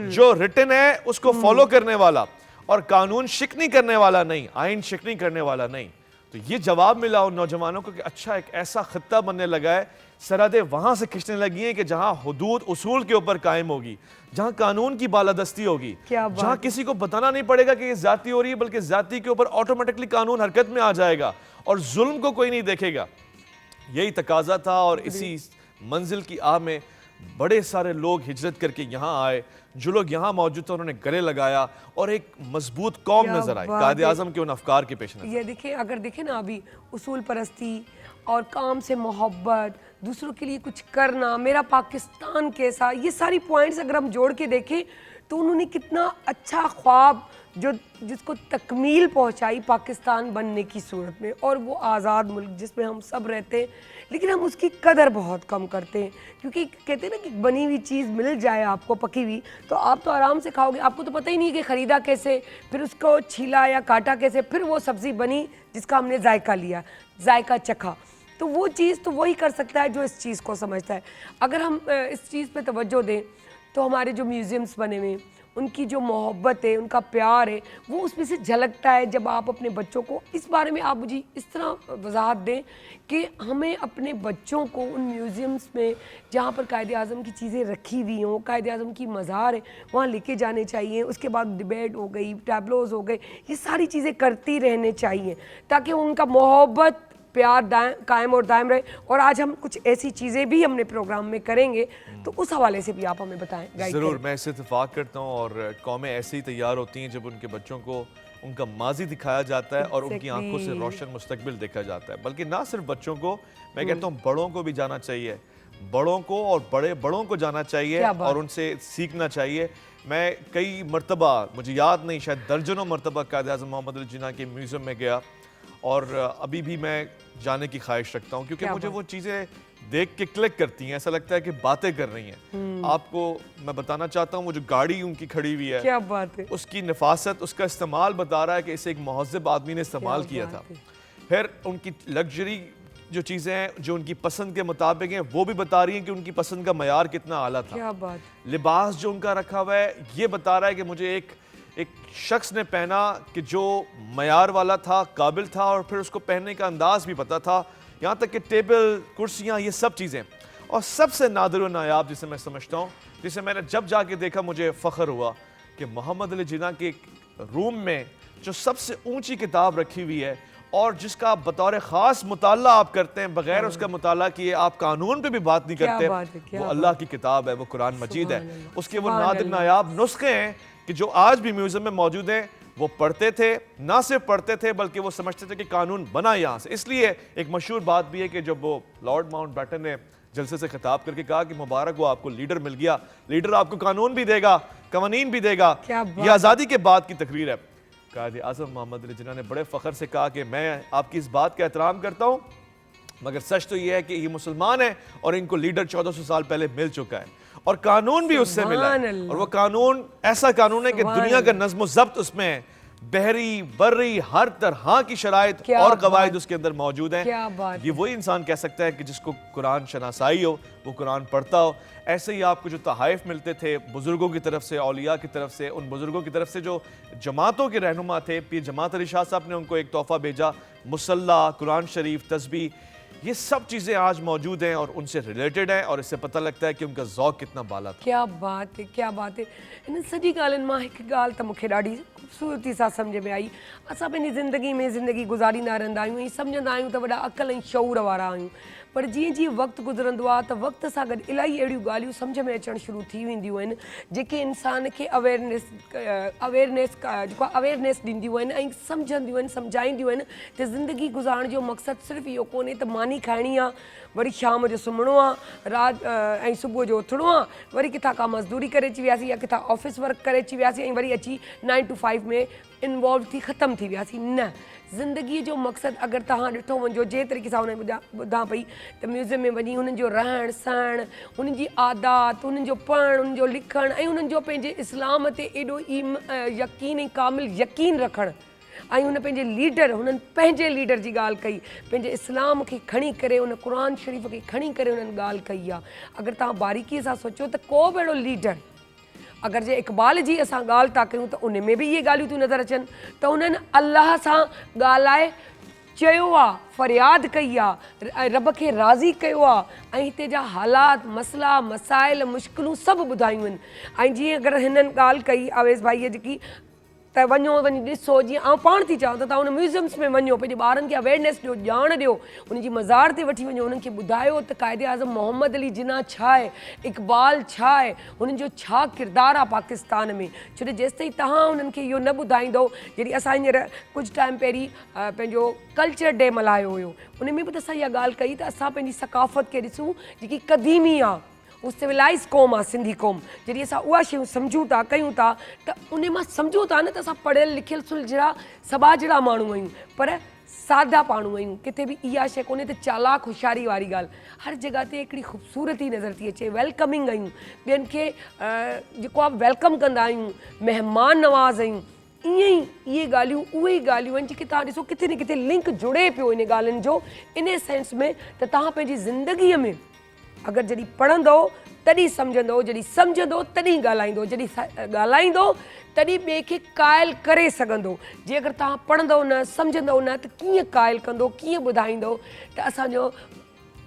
जो रिटन है उसको फॉलो करने वाला और कानून शिकनी करने वाला नहीं, आइन शिकनी करने वाला नहीं। तो ये जवाब मिला उन नौजवानों को कि अच्छा एक ऐसा खित्ता बनने लगा है, सरहदें वहां से खिंचने लगी हैं कि जहां हुदूद उसूल के ऊपर कायम होगी, जहां कानून की बालादस्ती होगी, जहां किसी को बताना नहीं पड़ेगा कि ये ज्यादती हो रही है, बल्कि ज्यादती के ऊपर ऑटोमेटिकली कानून हरकत में आ जाएगा और जुल्म को कोई नहीं देखेगा। यही तकाजा था और इसी मंजिल की आह में बड़े सारे लोग हिजरत करके यहाँ आए। जो लोग यहाँ मौजूद थे उन्होंने गले लगाया और एक मजबूत कौम नजर आई कायद-ए-आज़म के उन अफकार के पेश नजर। ये देखिए, अगर देखें ना अभी उसूल परस्ती और काम से मोहब्बत, दूसरों के लिए कुछ करना, मेरा पाकिस्तान कैसा, ये सारी पॉइंट्स अगर हम जोड़ के देखें तो उन्होंने कितना अच्छा ख्वाब जिसको तकमील पहुंचाई पाकिस्तान बनने की सूरत में, और वो आज़ाद मुल्क जिसमें हम सब रहते हैं, लेकिन हम उसकी कदर बहुत कम करते हैं। क्योंकि कहते हैं ना कि बनी हुई चीज़ मिल जाए आपको पकी हुई तो आप तो आराम से खाओगे, आपको तो पता ही नहीं कि ख़रीदा कैसे, फिर उसको छीला या काटा कैसे, फिर वो सब्ज़ी बनी जिसका हमने जायका लिया, जायका चखा। तो वो चीज़ तो वही कर सकता है जो इस चीज़ को समझता है। अगर हम इस चीज़ पे तवज्जो दें तो हमारे जो म्यूज़ियम्स बने हुए, उनकी जो मोहब्बत है, उनका प्यार है, वो उसमें से झलकता है। जब आप अपने बच्चों को इस बारे में आप मुझे इस तरह वजाहत दें कि हमें अपने बच्चों को उन म्यूज़ियम्स में जहाँ पर कायद-ए-आज़म की चीज़ें रखी हुई हों, कायद-ए-आज़म की मज़ार है, वहाँ लेके जाने चाहिए। उसके बाद डिबेट हो गई, टैब्लोज़ हो गए, ये सारी चीज़ें करती रहने चाहिए ताकि उनका मोहब्बत प्यार कायम और दायम रहे। और आज हम कुछ ऐसी चीज़ें भी हमने प्रोग्राम में करेंगे, तो उस हवाले से भी आप हमें बताएं। ज़रूर, मैं इससे इत्तेफाक करता हूँ और कौमें ऐसे ही तैयार होती हैं जब उनके बच्चों को उनका माजी दिखाया जाता है और उनकी आंखों से रोशन मुस्तकबिल देखा जाता है। बल्कि ना सिर्फ बच्चों को, मैं कहता हूँ बड़ों को भी जाना चाहिए। बड़ों को और बड़ों को जाना चाहिए क्या बात। और उनसे सीखना चाहिए। मैं कई मरतबा, मुझे याद नहीं, शायद दर्जनों मरतबा कायद आज़म मोहम्मद अली जिन्ना के म्यूज़ियम में गया और अभी भी मैं जाने की ख्वाहिश रखता हूँ, क्योंकि मुझे वो चीज़ें देख के क्लिक करती हैं, ऐसा लगता है कि बातें कर रही हैं। आपको मैं बताना चाहता हूँ, वो जो गाड़ी उनकी खड़ी हुई है, क्या बात है, उसकी नफासत, उसका इस्तेमाल बता रहा है कि इसे एक महज़ब आदमी ने इस्तेमाल किया था। फिर उनकी लग्जरी जो चीज़ें हैं जो उनकी पसंद के मुताबिक हैं, वो भी बता रही हैं कि उनकी पसंद का मयार कितना आला था। क्या बात। लिबास जो उनका रखा हुआ है ये बता रहा है कि मुझे एक शख्स ने पहना कि जो मयार वाला था, काबिल था, और फिर उसको पहनने का अंदाज भी पता था, यहाँ तक कि टेबल, कुर्सियाँ, ये सब चीज़ें। और सबसे नादिर व नायाब जिसे मैं समझता हूँ, जिसे मैंने जब जाके देखा मुझे फ़ख्र हुआ कि मोहम्मद अली जिन्ना के रूम में जो सबसे ऊंची किताब रखी हुई है और जिसका बतौर ख़ास मुताला आप करते हैं, बगैर उसका मुताला किए आप कानून पे भी बात नहीं करते, वो अल्लाह की किताब है, वो कुरान मजीद है। उसके वो नादिर नायाब नुस्खे हैं कि जो आज भी म्यूज़ियम में मौजूद हैं। वो पढ़ते थे, ना सिर्फ पढ़ते थे बल्कि वो समझते थे कि कानून बना यहाँ से। इसलिए एक मशहूर बात भी है कि जब वो लॉर्ड माउंटबेटन ने जलसे से खिताब करके कहा कि मुबारक हो, आपको लीडर मिल गया, लीडर आपको कानून भी देगा, कवानीन भी देगा। ये आज़ादी के बाद की तकरीर है। कायद आज़म मोहम्मद अली जिन्ना ने बड़े फ़ख्र से कहा कि मैं आपकी इस बात का एहतराम करता हूँ, मगर सच तो ये है कि ये मुसलमान है और इनको लीडर 1400 साल पहले मिल चुका है और कानून भी उससे मिला है। और वो कानून ऐसा कानून है कि दुनिया का नज़्म ज़ब्त उसमें है, बहरी बर्री हर तरह की शराइत और कवायद उसके अंदर मौजूद हैं। ये वही इंसान कह सकता है कि जिसको कुरान शनासाई हो, वो कुरान पढ़ता हो। ऐसे ही आपको जो तहाइफ मिलते थे बुजुर्गों की तरफ से, औलिया की तरफ से, उन बुजुर्गों की तरफ से जो जमातों के रहनुमा थे, पीर जमात अली शाह साहब ने उनको एक तोहफा भेजा, मुसल्ला, कुरान शरीफ, तस्बीह, ये सब चीज़ें आज मौजूद हैं और उनसे रिलेटेड हैं और इससे पता लगता है कि उनका ज़ौक़ कितना बाला था। क्या बात है, क्या बात है। इन सॼी ॻाल्हियुनि मां हिकु ॻाल्हि त मूंखे ॾाढी ख़ूबसूरती सां सम्झ में आई। असां पंहिंजी ज़िंदगी में ज़िंदगी गुज़ारींदा रहंदा आहियूं ऐं सम्झंदा आहियूं त वॾा अक़ल ऐं शऊर वारा आहियूं, पर जीअं जीअं वक़्तु गुज़रंदो आहे त वक़्त सां गॾु इलाही अहिड़ियूं ॻाल्हियूं सम्झ में अचणु शुरू थी वेंदियूं आहिनि जेके इंसान खे जेको अवेयरनेस ॾींदियूं आहिनि ऐं सम्झंदियूं आहिनि, सम्झाईंदियूं आहिनि त ज़िंदगी गुज़ारण जो मक़सदु सिर्फ़ु इहो कोन्हे त मानी खाइणी आहे, वरी शाम जो सुम्हणो आहे, राति ऐं सुबुह जो उथिणो आहे, वरी किथां का मज़दूरी करे अची वियासीं या किथां ऑफिस वर्क करे अची वियासीं ऐं वरी अची 9 to 5 में इन्वॉल्व थी ख़तमु थी वियासीं। न, ज़िंदगीअ जो मक़सदु अगरि तव्हां ॾिठो वञो, जंहिं तरीक़े सां हुन ॿुधां पई त म्यूज़ियम में वञी हुननि जो रहणु सहणु, हुननि जी आदात, हुननि जो पढ़णु, हुननि जो लिखणु ऐं हुननि जो पंहिंजे इस्लाम ते एॾो यकीन ऐं कामिल यकीन रखणु ऐं हुन पंहिंजे लीडर, हुननि पंहिंजे लीडर जी ॻाल्हि कई, पंहिंजे इस्लाम खे खणी करे, हुन क़ुर शरीफ़ खे खणी करे हुननि ॻाल्हि कई आहे। अगरि तव्हां बारीकीअ सां सोचो त को बि अहिड़ो लीडर, अगरि जे इक़बाल जी असां ॻाल्हि था कयूं त उन में बि इहे ॻाल्हियूं थियूं नज़र अचनि त हुननि अलाह सां ॻाल्हाए चयो आहे, फ़रियाद कई आहे, रब खे राज़ी कयो आहे ऐं हिते जा हालात, मसला, मसाइल, मुश्किलूं सभु ॿुधायूं आहिनि। ऐं जीअं अगरि हिननि ॻाल्हि कई आवेज़ भाईअ जेकी त वञो वञी ॾिसो, जीअं आउं पाण थी चवां त तव्हां हुन म्यूज़ियम्स में वञो, पंहिंजे ॿारनि खे अवेयरनेस ॾियो, ॼाण ॾियो, उनजी मज़ार ते वठी वञो, उन्हनि खे ॿुधायो त क़ाइद आज़म मोहम्मद अली जिन्ना छा आहे, इक़बाल छा आहे, हुननि जो छा किरदारु आहे पाकिस्तान में। छो त जेसिताईं तव्हां हुननि खे इहो न ॿुधाईंदो, जॾहिं असां हींअर कुझु टाइम पहिरीं पंहिंजो कल्चर डे मल्हायो हुयो, उन में बि त असां इहा ॻाल्हि कई त असां पंहिंजी सकाफ़त खे ॾिसूं जेकी क़दीमी आहे, उहा सिविलाइज़ क़ौम आहे, सिंधी क़ौम। जॾहिं असां उहा शयूं सम्झूं था, कयूं था, त उन मां सम्झूं था न त असां पढ़ियल लिखियल सुलझड़ा सबाझड़ा माण्हू आहियूं, पर सादा माण्हू आहियूं। किथे बि इहा शइ कोन्हे त चालाक होशियारी वारी ॻाल्हि, हर जॻह ते हिकिड़ी ख़ूबसूरती नज़र थी अचे, वेलकमिंग आहियूं, ॿियनि खे जेको आहे वेलकम कंदा आहियूं, महिमान नवाज़ आहियूं। ईअं ई इहे ॻाल्हियूं उहे ई ॻाल्हियूं आहिनि जेके तव्हां ॾिसो किथे न किथे लिंक जुड़े पियो इन ॻाल्हियुनि जो, इन सेंस में त तव्हां पंहिंजी ज़िंदगीअ में अगरि जॾहिं पढ़ंदो तॾहिं सम्झंदो, जॾहिं सम्झंदो तॾहिं ॻाल्हाईंदो, जॾहिं ॻाल्हाईंदो तॾहिं ॿिए खे क़ाइल करे सघंदो। जे अगरि तव्हां पढ़ंदो न, सम्झंदो न त कीअं क़ाइल कंदो, कीअं ॿुधाईंदो त असांजो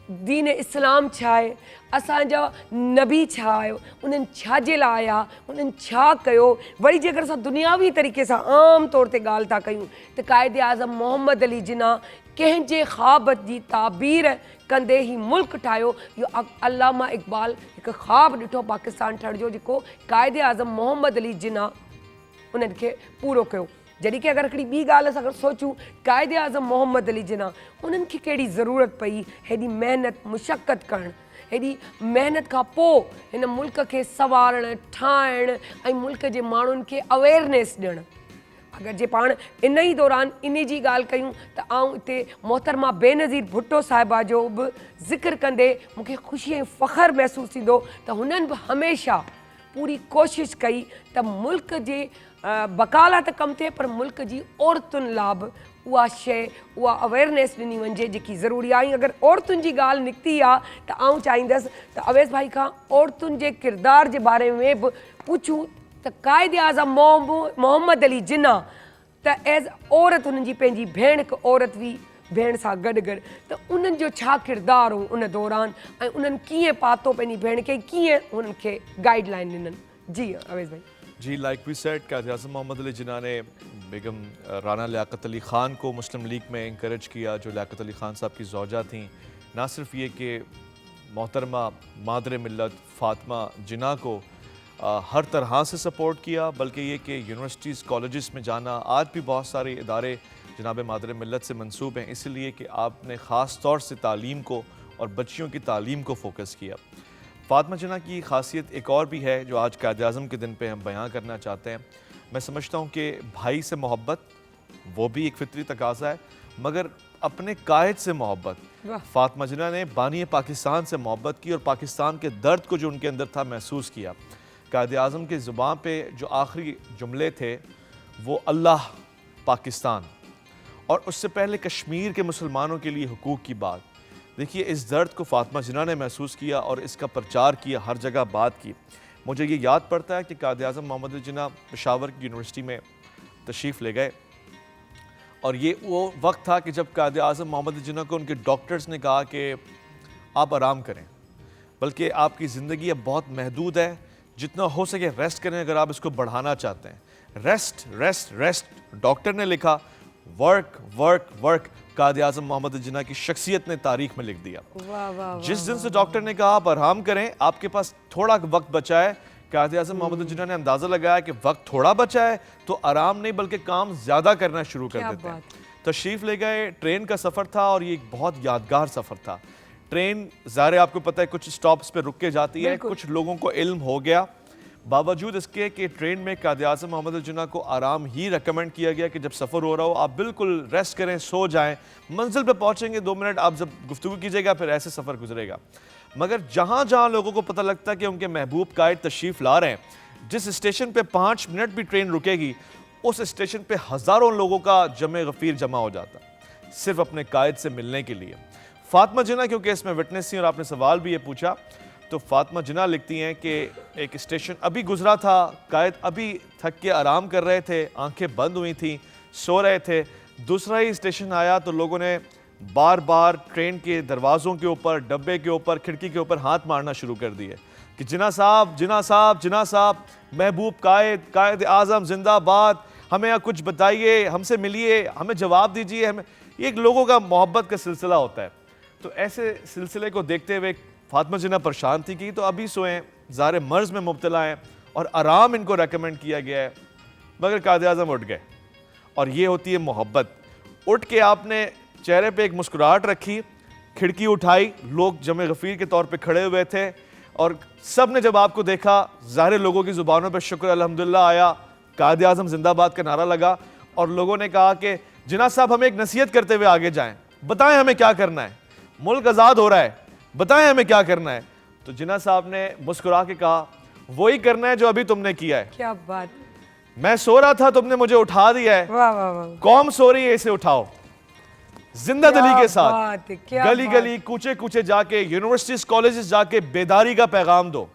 दीन इस्लाम छा आहे, असांजा नबी छा आहे, उन्हनि छाजे लाइ आया, उन्हनि छा कयो। वरी जे अगरि असां दुनियावी तरीक़े सां आम तौर ते ॻाल्हि था कयूं त क़ाइद आज़म मोहम्मद अली जिन्ना कंहिंजे ख़्वाब जी ताबीर कंदे ई मुल्क ठाहियो। इहो अल्लामा इक़बाल हिकु ख़्वाबु ॾिठो पाकिस्तान ठहण जो, जेको क़ाइद आज़म मोहम्मद अली जिन्ना उन्हनि खे पूरो कयो। जॾहिं की अगरि हिकिड़ी ॿी ॻाल्हि असां अगरि सोचूं, क़ाइद आज़म मोहम्मद अली जिन्ना उन्हनि खे कहिड़ी ज़रूरत पई हेॾी महिनत मुशक़त करणु, हेॾी महिनत खां पोइ हिन मुल्क खे संवारणु ठाहिणु ऐं मुल्क जे माण्हुनि खे अवेयरनेस ॾियणु। अगरि जे पाण इन ई दौरान इन जी ॻाल्हि कयूं त आउं हिते मोहतरमा बेनज़ीर भुट्टो साहिबा जो बि ज़िक्र कंदे मूंखे ख़ुशी ऐं फ़ख़्रु महसूसु थींदो त हुननि बि हमेशह पूरी कोशिशि कई त मुल्क जे बकाला त कमु थिए पर मुल्क जी औरतुनि लाइ बि उहा शइ उहा अवेयरनेस ॾिनी वञे जेकी ज़रूरी आहे। अगरि औरतुनि जी ॻाल्हि निकिती आहे त आउं चाहींदसि त अवैस भाई खां औरतुनि जे किरदार जे बारे में बि पुछूं त क़ाइदे आज़म मोहम्मद अली जिन्ना त एज़ औरत हुननि जी पंहिंजी भेण हिकु औरत हुई भेण सां गॾु गॾु त उन्हनि जो छा किरदारु हो उन दौरान ऐं उन्हनि कीअं पातो पंहिंजी भेण खे कीअं उन्हनि खे गाइडलाइन ॾिननि। जी अवैस भाई। जी लाइक वी सेड कायद आज़म मोहम्मद अली जिन्ना ने बेगम राना लियाकत अली ख़ान को मुस्लिम लीग में इंकरेज किया, जो लियाकत अली ख़ान साहब की ज़ौजा थी। ना सिर्फ ये कि मोहतरमा मादर मिल्लत फ़ातिमा जिन्ना को हर तरह से सपोर्ट किया, बल्कि ये कि यूनिवर्सिटीज़ कॉलेजेस में जाना, आज भी बहुत सारे इदारे जनाब मादर मिल्लत से मंसूब हैं, इसलिए कि आपने ख़ास तौर से तालीम को और बच्चियों की तालीम को फोकस किया। फ़ातिमा जिन्ना की खासियत एक और भी है जो आज कायद आज़म के दिन पे हम बयां करना चाहते हैं। मैं समझता हूँ कि भाई से मोहब्बत वो भी एक फितरी तकाज़ा है, मगर अपने कायद से मोहब्बत। फ़ातिमा जिन्ना ने बानी पाकिस्तान से मोहब्बत की और पाकिस्तान के दर्द को जो उनके अंदर था महसूस किया। कायद आज़म के ज़ुबान पे जो आखिरी जुमले थे वो अल्लाह पाकिस्तान और उससे पहले कश्मीर के मुसलमानों के लिए हुकूक की बात। देखिए इस दर्द को फ़ातिमा जिन्ना ने महसूस किया और इसका प्रचार किया, हर जगह बात की। मुझे ये याद पड़ता है कि कायद आज़म मोहम्मद अली जिन्ना पेशावर की यूनिवर्सिटी में तशरीफ़ ले गए और ये वो वक्त था कि जब कायद आज़म मोहम्मद अली जिन्ना को उनके डॉक्टर्स ने कहा कि आप आराम करें, बल्कि आपकी ज़िंदगी अब बहुत महदूद है, जितना हो सके रेस्ट करें अगर आप इसको बढ़ाना चाहते हैं। रेस्ट रेस्ट रेस्ट डॉक्टर ने लिखा, वर्क वर्क वर्क कायद आज़म मोहम्मद अली जिन्ना की शख्सियत ने तारीख में लिख दिया। वाह वाह। जिस दिन से डॉक्टर ने कहा आप आराम करें, आपके पास थोड़ा वक्त बचा है, कायद आज़म मोहम्मद अली जिन्ना ने अंदाज़ा लगाया कि वक्त थोड़ा बचा है तो आराम नहीं बल्कि काम ज़्यादा करना शुरू कर देते हैं। तशरीफ़ ले गए, ट्रेन का सफ़र था और ये एक बहुत यादगार सफ़र था। ट्रेन ज़ाहिर आपको पता है कुछ स्टॉप्स पे रुक के जाती है, कुछ लोगों को इल्म हो गया, बावजूद इसके कि ट्रेन में कायद आज़म मोहम्मद अली जिन्ना को आराम ही रेकमेंड किया गया कि जब सफ़र हो रहा हो आप बिल्कुल रेस्ट करें, सो जाएं, मंजिल पे पहुंचेंगे 2 मिनट आप जब गुफ्तगू कीजिएगा फिर ऐसे सफ़र गुजरेगा। मगर जहाँ जहाँ लोगों को पता लगता है कि उनके महबूब कायद तशरीफ़ ला रहे हैं, जिस स्टेशन पे 5 मिनट भी ट्रेन रुकेगी उस स्टेशन पे हज़ारों लोगों का जमे गफ़ीर जमा हो जाता सिर्फ अपने कायद से मिलने के लिए। फ़ातिमा जिन्ना क्योंकि इसमें विटनेस थी और आपने सवाल भी ये पूछा, तो फ़ातिमा जिन्ना लिखती हैं कि एक स्टेशन अभी गुजरा था, कायद अभी थक के आराम कर रहे थे, आंखें बंद हुई थी, सो रहे थे, दूसरा ही स्टेशन आया तो लोगों ने बार बार ट्रेन के दरवाज़ों के ऊपर, डब्बे के ऊपर, खिड़की के ऊपर हाथ मारना शुरू कर दिए कि जिन्ना साहब जिन्ना साहब जिन्ना साहब, महबूब कायद, कायद आज़म जिंदाबाद, हमें कुछ बताइए, हमसे मिलिए, हमें जवाब दीजिए। हमें ये एक लोगों का मोहब्बत का सिलसिला होता है। तो ऐसे सिलसिले को देखते हुए फ़ातिमा जिन्ना परेशान थी कि तो अभी सोएं, ज़ाहिर मर्ज़ में मुब्तला हैं और आराम इनको रेकमेंड किया गया है, मगर कायद आज़म उठ गए। और ये होती है मोहब्बत। उठ के आपने चेहरे पे एक मुस्कुराहट रखी, खिड़की उठाई, लोग जमे गफ़ीर के तौर पे खड़े हुए थे और सब ने जब आपको देखा, ज़ाहिर लोगों की ज़ुबानों पे शुक्र अल्हम्दुलिल्लाह आया, कायद आज़म जिंदाबाद का नारा लगा और लोगों ने कहा कि जिन्ना साहब हमें एक नसीहत करते हुए आगे जाएं, बताएं हमें क्या करना है, मुल्क आज़ाद हो रहा है, बताएं हमें क्या करना है। तो जिन्ना साहब ने मुस्कुरा के कहा, वही करना है जो अभी तुमने किया है। क्या बात। मैं सो रहा था, तुमने मुझे उठा दिया है। वाह वाह वाह। कौम सो रही है, इसे उठाओ। जिंदा दिली के साथ गली गली, कूचे कूचे जाके, यूनिवर्सिटीज कॉलेजेस जाके बेदारी का पैगाम दो।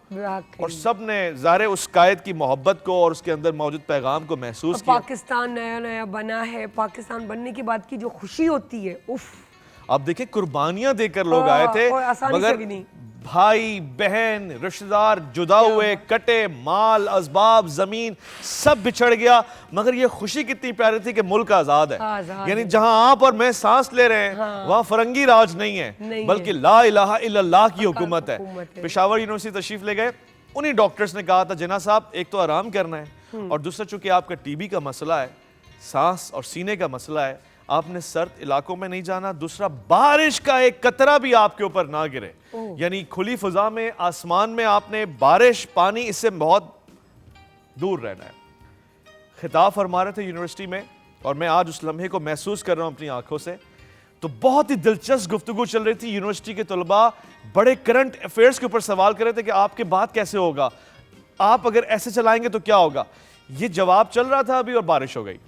और सब ने ज़ाहिर उस कायद की मोहब्बत को और उसके अंदर मौजूद पैगाम को महसूस किया। पाकिस्तान नया नया बना है, पाकिस्तान बनने के बाद की जो खुशी होती है, उफ। अब देखिए कुर्बानियां देकर लोग आए थे, मगर भाई बहन रिश्तेदार जुदा हुए, कटे, माल असबाब जमीन सब बिछड़ गया, मगर ये खुशी कितनी प्यारी थी कि मुल्क आजाद है। यानी जहां आप और मैं सांस ले रहे हैं, वहां फरंगी राज नहीं है, बल्कि ला इलाहा इल्लल्लाह की हुकूमत है। पेशावर यूनिवर्सिटी तशरीफ ले गए, उन्हीं डॉक्टर्स ने कहा था जिन्ना साहब एक तो आराम करना है और दूसरा चूंकि आपका टीबी का मसला है, सांस और सीने का मसला है, आपने सर्द इलाकों में नहीं जाना, दूसरा बारिश का एक कतरा भी आपके ऊपर ना गिरे, यानी खुली फिजा में, आसमान में आपने बारिश, पानी, इससे बहुत दूर रहना है। खिताब फरमा रहे थे यूनिवर्सिटी में, और मैं आज उस लम्हे को महसूस कर रहा हूं अपनी आंखों से। तो बहुत ही दिलचस्प गुफ्तगू चल रही थी। यूनिवर्सिटी के तलबा बड़े करंट अफेयर्स के ऊपर सवाल कर रहे थे कि आपके बाद कैसे होगा, आप अगर ऐसे चलाएंगे तो क्या होगा। ये जवाब चल रहा था अभी और बारिश हो गई,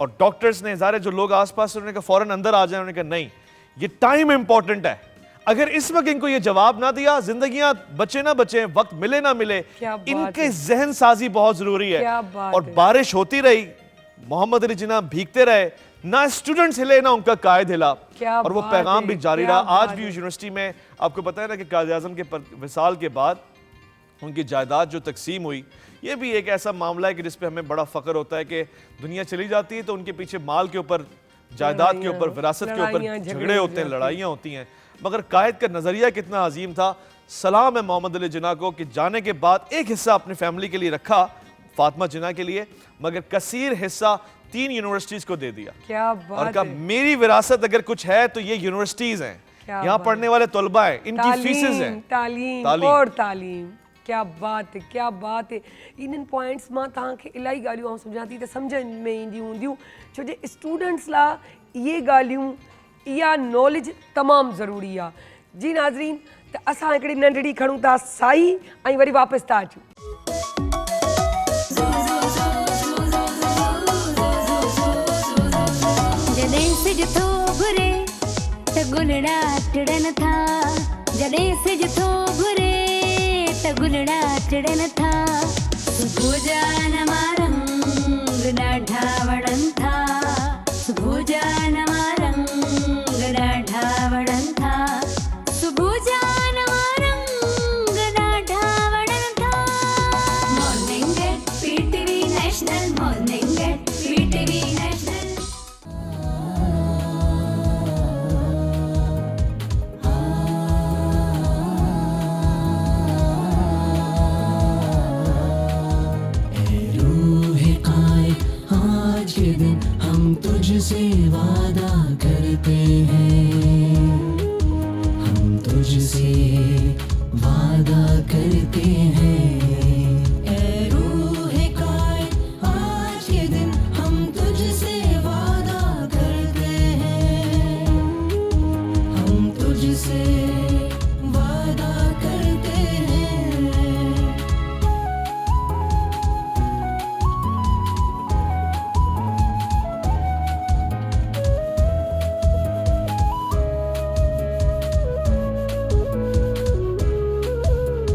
और डॉक्टर्स ने, ज़ाहिर जो लोग आसपास, उन्होंने कहा फौरन अंदर आ जाए। उन्होंने कहा नहीं, ये टाइम इंपॉर्टेंट है, अगर इस वक्त इनको ये जवाब ना दिया, जिंदगियां बचे ना बचे, वक्त मिले ना मिले, इनके जहन साजी बहुत जरूरी है। और बारिश होती रही, मोहम्मद अली जिन्ना भीगते रहे, ना स्टूडेंट्स हिले ना उनका कायद हिला, और वो पैगाम भी जारी रहा। आज भी यूनिवर्सिटी में आपको पता है ना कि कायद आज़म के विसाल के बाद उनकी जायदाद जो तकसीम हुई, ये भी एक ऐसा मामला है कि जिस पे हमें बड़ा फख्र होता है कि दुनिया चली जाती है तो उनके पीछे माल के ऊपर, जायदाद के ऊपर, विरासत के ऊपर झगड़े होते हैं, लड़ाइयाँ होती हैं। मगर कायद का नज़रिया कितना अजीम था। सलाम है मोहम्मद अली जिन्ना को कि जाने के बाद एक हिस्सा अपनी फैमिली के लिए रखा, फातिमा जिन्ना के लिए, मगर कसीर हिस्सा 3 यूनिवर्सिटीज़ को दे दिया। क्या बात और कहा मेरी विरासत अगर कुछ है तो ये यूनिवर्सिटीज़ हैं, यहाँ पढ़ने वाले तलबा हैं, इनकी फीसेस हैं। तालीम और तालीम। क्या बात है, क्या बात है। इन पॉइंट्स में तव्हांखे इलाही ॻाल्हियूं सम्झां थी त सम्झ में ईंदियूं हूंदियूं, छो जे स्टूडेंट्स लाइ इहे ॻाल्हियूं, इहा नॉलेज तमामु ज़रूरी आहे। जी नाज़रीन, त असां हिकिड़ी नंढड़ी खणूं था साई, ऐं वरी वापसि था अचूं। जॾहिं सिज थो घुरे त गुलड़ा टिड़न था, जॾहिं सिज थो घुरे त गुलड़ा टिड़न था, सुबुह जा नवां रंग ॾाढा वणनि था, सुबुह जा नवां रंग ॾाढा वणनि था, सुबुह जा नवां रंग ॾाढा वणनि था। Morning at PTV national, morning at PTV National. तुझसे वादा करते हैं, हम तुझसे वादा करते हैं, ऐ रूहे कायद आज के दिन हम तुझसे वादा करते हैं, हम तुझसे वादा करते हैं।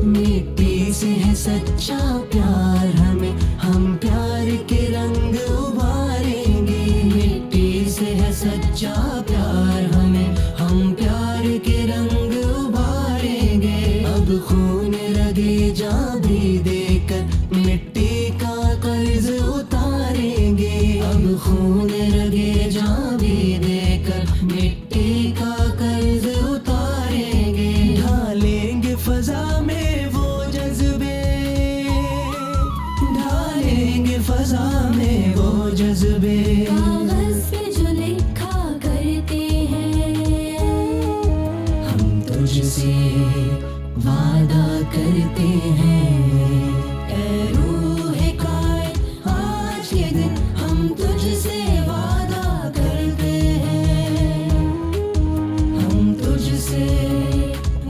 मिट्टी से है सच्चा प्यार हमें, हम प्यार के रंग उभारेंगे, मिट्टी से है सच्चा प्यार हमें, हम प्यार के रंग उभारेंगे। अब खून रगे जा भी देकर मिट्टी का कर्ज उतारेंगे, अब खून रगे जा भी देकर मिट्टी का कर्ज उतारेंगे। ढालेंगे फजा में फजा में वो जज्बे, कागज पे जो लिखा करते हैं, हम तुझसे वादा करते हैं, ऐ रूहे कायद आज के दिन हम तुझसे वादा करते हैं, हम तुझसे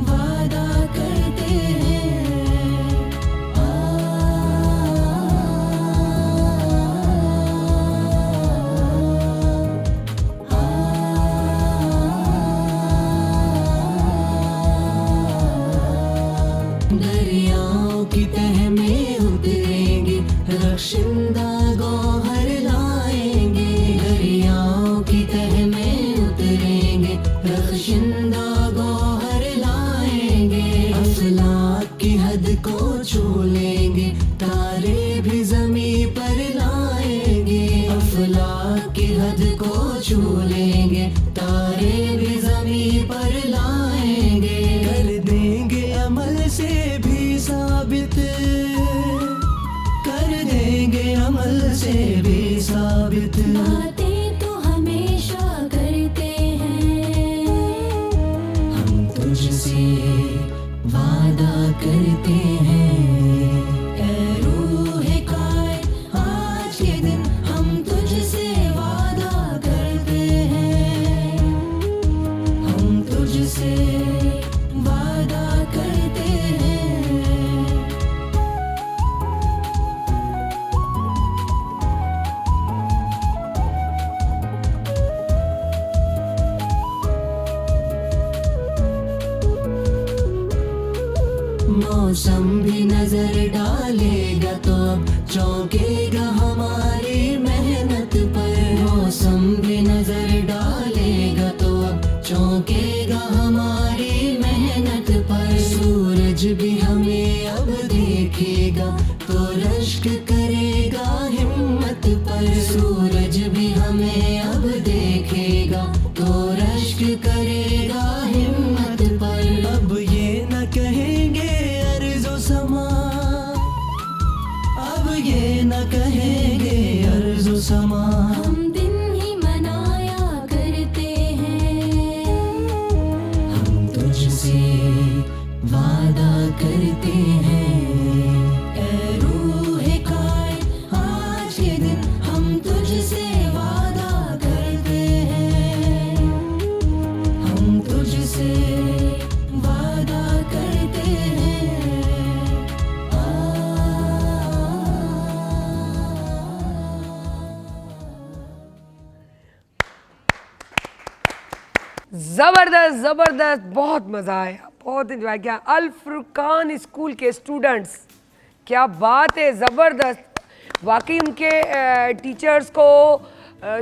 वादा करते हैं। दरियाओं की तह में उतरेंगे, रक्षिंदा गौहर लाएंगे, दरियाओं की तह में उतरेंगे, रक्षिंदा गौहर लाएंगे। अफलाक की हद को छू लेंगे, तारे भी जमी पर लाएंगे, अफलाक की हद को छू लेंगे, तारे भी जमी पर लाएंगे। कर देंगे अमल से भी साबित, कर देंगे अमल से भी साबित, बातें तो हमेशा करते हैं। ऐ रूहे कायनात, आज के दिन हम तुझसे वादा करते हैं, हम तुझसे वादा करते हैं। मौसम भी नजर डालेगा तो अब चौंकेगा हमारी मेहनत पर। मौसम भी नजर डालेगा तो अब चौंकेगा हमारी मेहनत पर। सूरज भी हमें अब देखेगा तो रश्क करेगा हिम्मत पर। सूरज भी हमें अब देखेगा तो रश्क करेगा हिम्मत पर। अब ये न कहेंगे अर्ज़ो समा, अब ये न कहेंगे अर्ज़ो समा। हम दिन ही मनाया करते हैं, हम तुझसे वादा करते हैं। ऐ रूहे कायनात, आज के दिन हम तुझसे वादा करते हैं, हम तुझसे वादा करते हैं। ज़बरदस्त ज़बरदस्त, बहुत मज़ा आया, बहुत इन्जॉय किया। अल फुरकान स्कूल के स्टूडेंट्स, क्या बात है, ज़बरदस्त। वाकई उनके टीचर्स को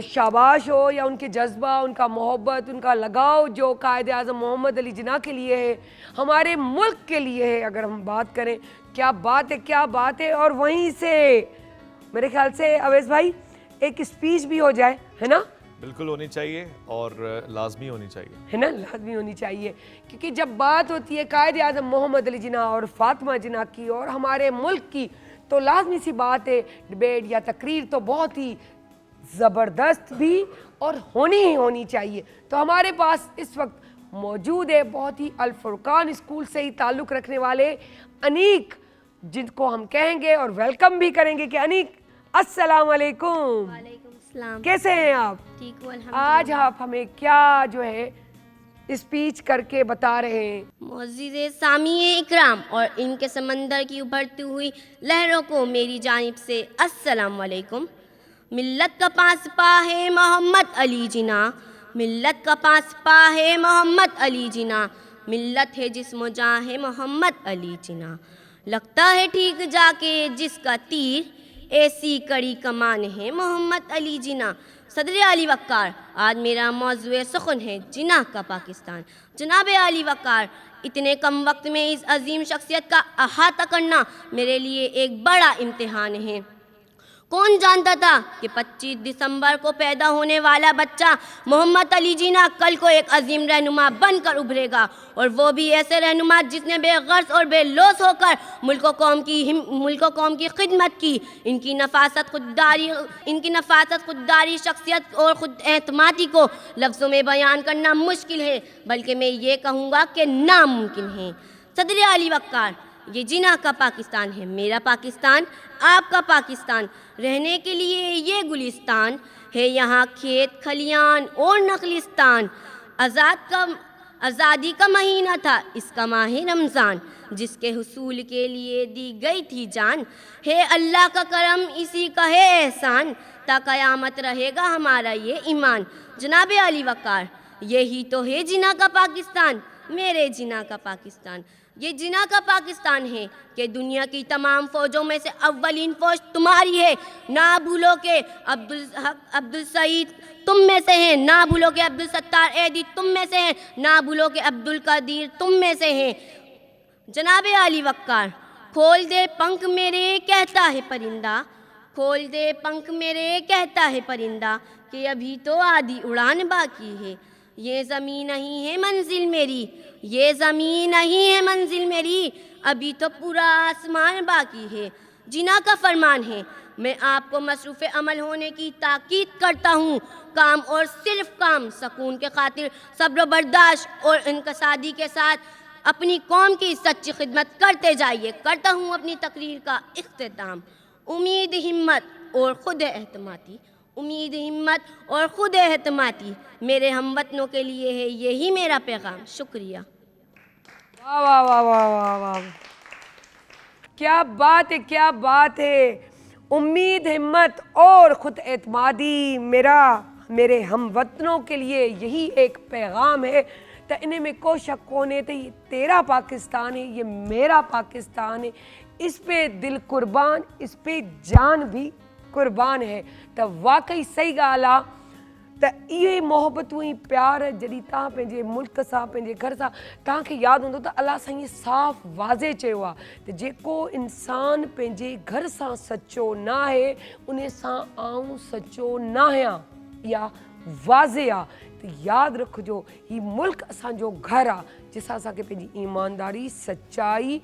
शाबाश हो, या उनके जज्बा, उनका मोहब्बत, उनका लगाव जो कायद आज़म मोहम्मद अली जिन्ना के लिए है, हमारे मुल्क के लिए है। अगर हम बात करें, क्या बात है, क्या बात है। और वहीं से मेरे ख्याल से अवैस भाई एक स्पीच भी हो जाए, है ना? बिल्कुल होनी चाहिए और लाजमी होनी चाहिए। है ना, लाजमी होनी चाहिए, क्योंकि जब बात होती है कायद आज़म मोहम्मद अली जिन्ना और फातिमा जिन्ना की और हमारे मुल्क की, तो लाजमी सी बात है डिबेट या तकरीर तो बहुत ही ज़बरदस्त भी और होनी ही होनी चाहिए। तो हमारे पास इस वक्त मौजूद है बहुत ही अल फुरकान स्कूल से ही ताल्लुक़ रखने वाले अनीक, जिनको हम कहेंगे और वेलकम भी करेंगे कि अनीक अस्सलाम वालेकुम, वालेकुम सलाम। कैसे हैं आप? ठीक हूँ आज अल्हम्दुलिल्लाह। आप हमें क्या जो है स्पीच करके बता रहे हैं? मुअज़्ज़िज़ सामी इकराम और इनके समंदर की उभरती हुई लहरों को मेरी जानिब से अस्सलाम वालेकुम। मिल्लत का पासपा है मोहम्मद अली जिन्ना, मिल्लत का पासपा है मोहम्मद अली जिन्ना, मिल्लत है जिस्म जाँ है मोहम्मद अली जिन्ना। लगता है ठीक जाके जिसका तीर, ऐसी कड़ी कमान है मोहम्मद अली जिन्ना। सदर अली वक़ार, आज मेरा मौज़ूए सुख़न है जिन्ना का पाकिस्तान। जनाब अली वक़ार, इतने कम वक्त में इस अजीम शख्सियत का अहाता करना मेरे लिए एक बड़ा इम्तिहान है। कौन जानता था कि 25 दिसंबर को पैदा होने वाला बच्चा मोहम्मद अली जिन्ना कल को एक अजीम रहनुमा बनकर उभरेगा, और वो भी ऐसे रहनुमा जिसने बेगर्ज और बेलौस होकर मुल्क व कौम की खिदमत की। इनकी नफासत खुददारी शख्सियत और खुद एतमादी को लफ्ज़ों में बयान करना मुश्किल है, बल्कि मैं ये कहूँगा कि नामुमकिन है। सदर अली वक़ार, ये जिन्ना का पाकिस्तान है मेरा पाकिस्तान, आपका पाकिस्तान। रहने के लिए ये गुलिस्तान है, यहाँ खेत खलियान और नखलिस्तान। आज़ादी का महीना था इसका माह रमज़ान, जिसके हुसूल के लिए दी गई थी जान। है अल्लाह का करम, इसी का है एहसान, ता क़यामत रहेगा हमारा ये ईमान। जनाब अली वक़ार, यही तो है जिन्ना का पाकिस्तान, मेरे जिन्ना का पाकिस्तान। ये जिन्ना का पाकिस्तान है कि दुनिया की तमाम फ़ौजों में से अव्वलीन फ़ौज तुम्हारी है। ना भूलो के अब्दुल सईद तुम में से हैं, ना भूलो के अब्दुल सत्तार ऐदी तुम में से हैं, ना भूलो के अब्दुल कदीर तुम में से हैं। जनाब अली वक़ार, खोल दे पंख मेरे कहता है परिंदा, खोल दे पंख मेरे कहता है परिंदा, कि अभी तो आधी उड़ान बाकी है। ये ज़मीन नहीं है मंजिल मेरी, ये ज़मीन नहीं है मंजिल मेरी, अभी तो पूरा आसमान बाकी है। जिन्ना का फरमान है, मैं आपको मसरूफ़ अमल होने की ताकीद करता हूँ। काम और सिर्फ काम, सकून के खातिर सब्र बर्दाश्त और इनकसादी के साथ अपनी कौम की सच्ची खिदमत करते जाइए। करता हूँ अपनी तकरीर का इख्तिताम। उम्मीद हिम्मत और खुद एहतमाती, उम्मीद हिम्मत और खुद एहतमाती मेरे हमवतनों के लिए है, यही मेरा पैगाम। शुक्रिया। वाह वाह वाह वाह वाह वाह, क्या बात है, क्या बात है। उम्मीद हिम्मत और खुद एतमादी मेरे हम वतनों के लिए यही एक पैगाम है। तो इन्हें में को शक कोने तो ये तेरा पाकिस्तान है, ये मेरा पाकिस्तान है, इस पे दिल कुर्बान, इस पे जान भी कुर्बान है। तो वाकई सही ॻाल्हि आहे त इहे मोहबतूं ऐं प्यार जॾहिं तव्हां पंहिंजे मुल्क सां, पंहिंजे घर सां, तव्हांखे यादि हूंदो त अलाह साईं साफ़ वाज़े चयो आहे त जेको इंसान पंहिंजे घर सां सचो न आहे उन सां आऊं सचो न आहियां, इहा वाज़े आहे। त यादि रखिजो हीउ मुल्क असांजो घरु आहे जंहिंसां असांखे पंहिंजी ईमानदारी सचाई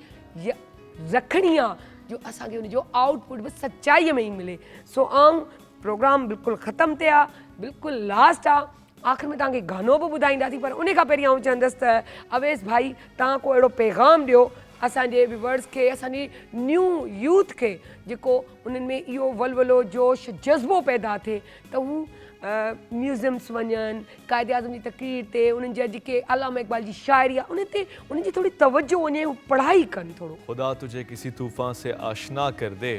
रखणी आहे, जो असांखे उनजो आउटपुट बि सचाईअ में ई मिले। सो आऊं प्रोग्राम बिल्कुलु ख़तमु थिए आहे, बिल्कुलु लास्ट आहे। आख़िर में तव्हांखे गानो बि ॿुधाईंदासीं, पर उन खां पहिरीं आऊं चवंदसि त अवेस भाई तव्हां को अहिड़ो पैगाम ॾियो असांजे व्यूअर्स खे, असांजी न्यू यूथ खे, जेको उन्हनि में इहो वलवलो जोश जज़्बो पैदा थिए त हू म्यूज़ियम्स वञनि, क़ाइदे आज़म जी तक़रीर ते, उन्हनि जा जेके अल्लामा इक़बाल जी शाइरी आहे उन ते उन्हनि जी थोड़ी तवज्जो वञे, हू पढ़ाई कनि थोरो। खुदा तुझे किसी तूफ़ान से आशना कर दे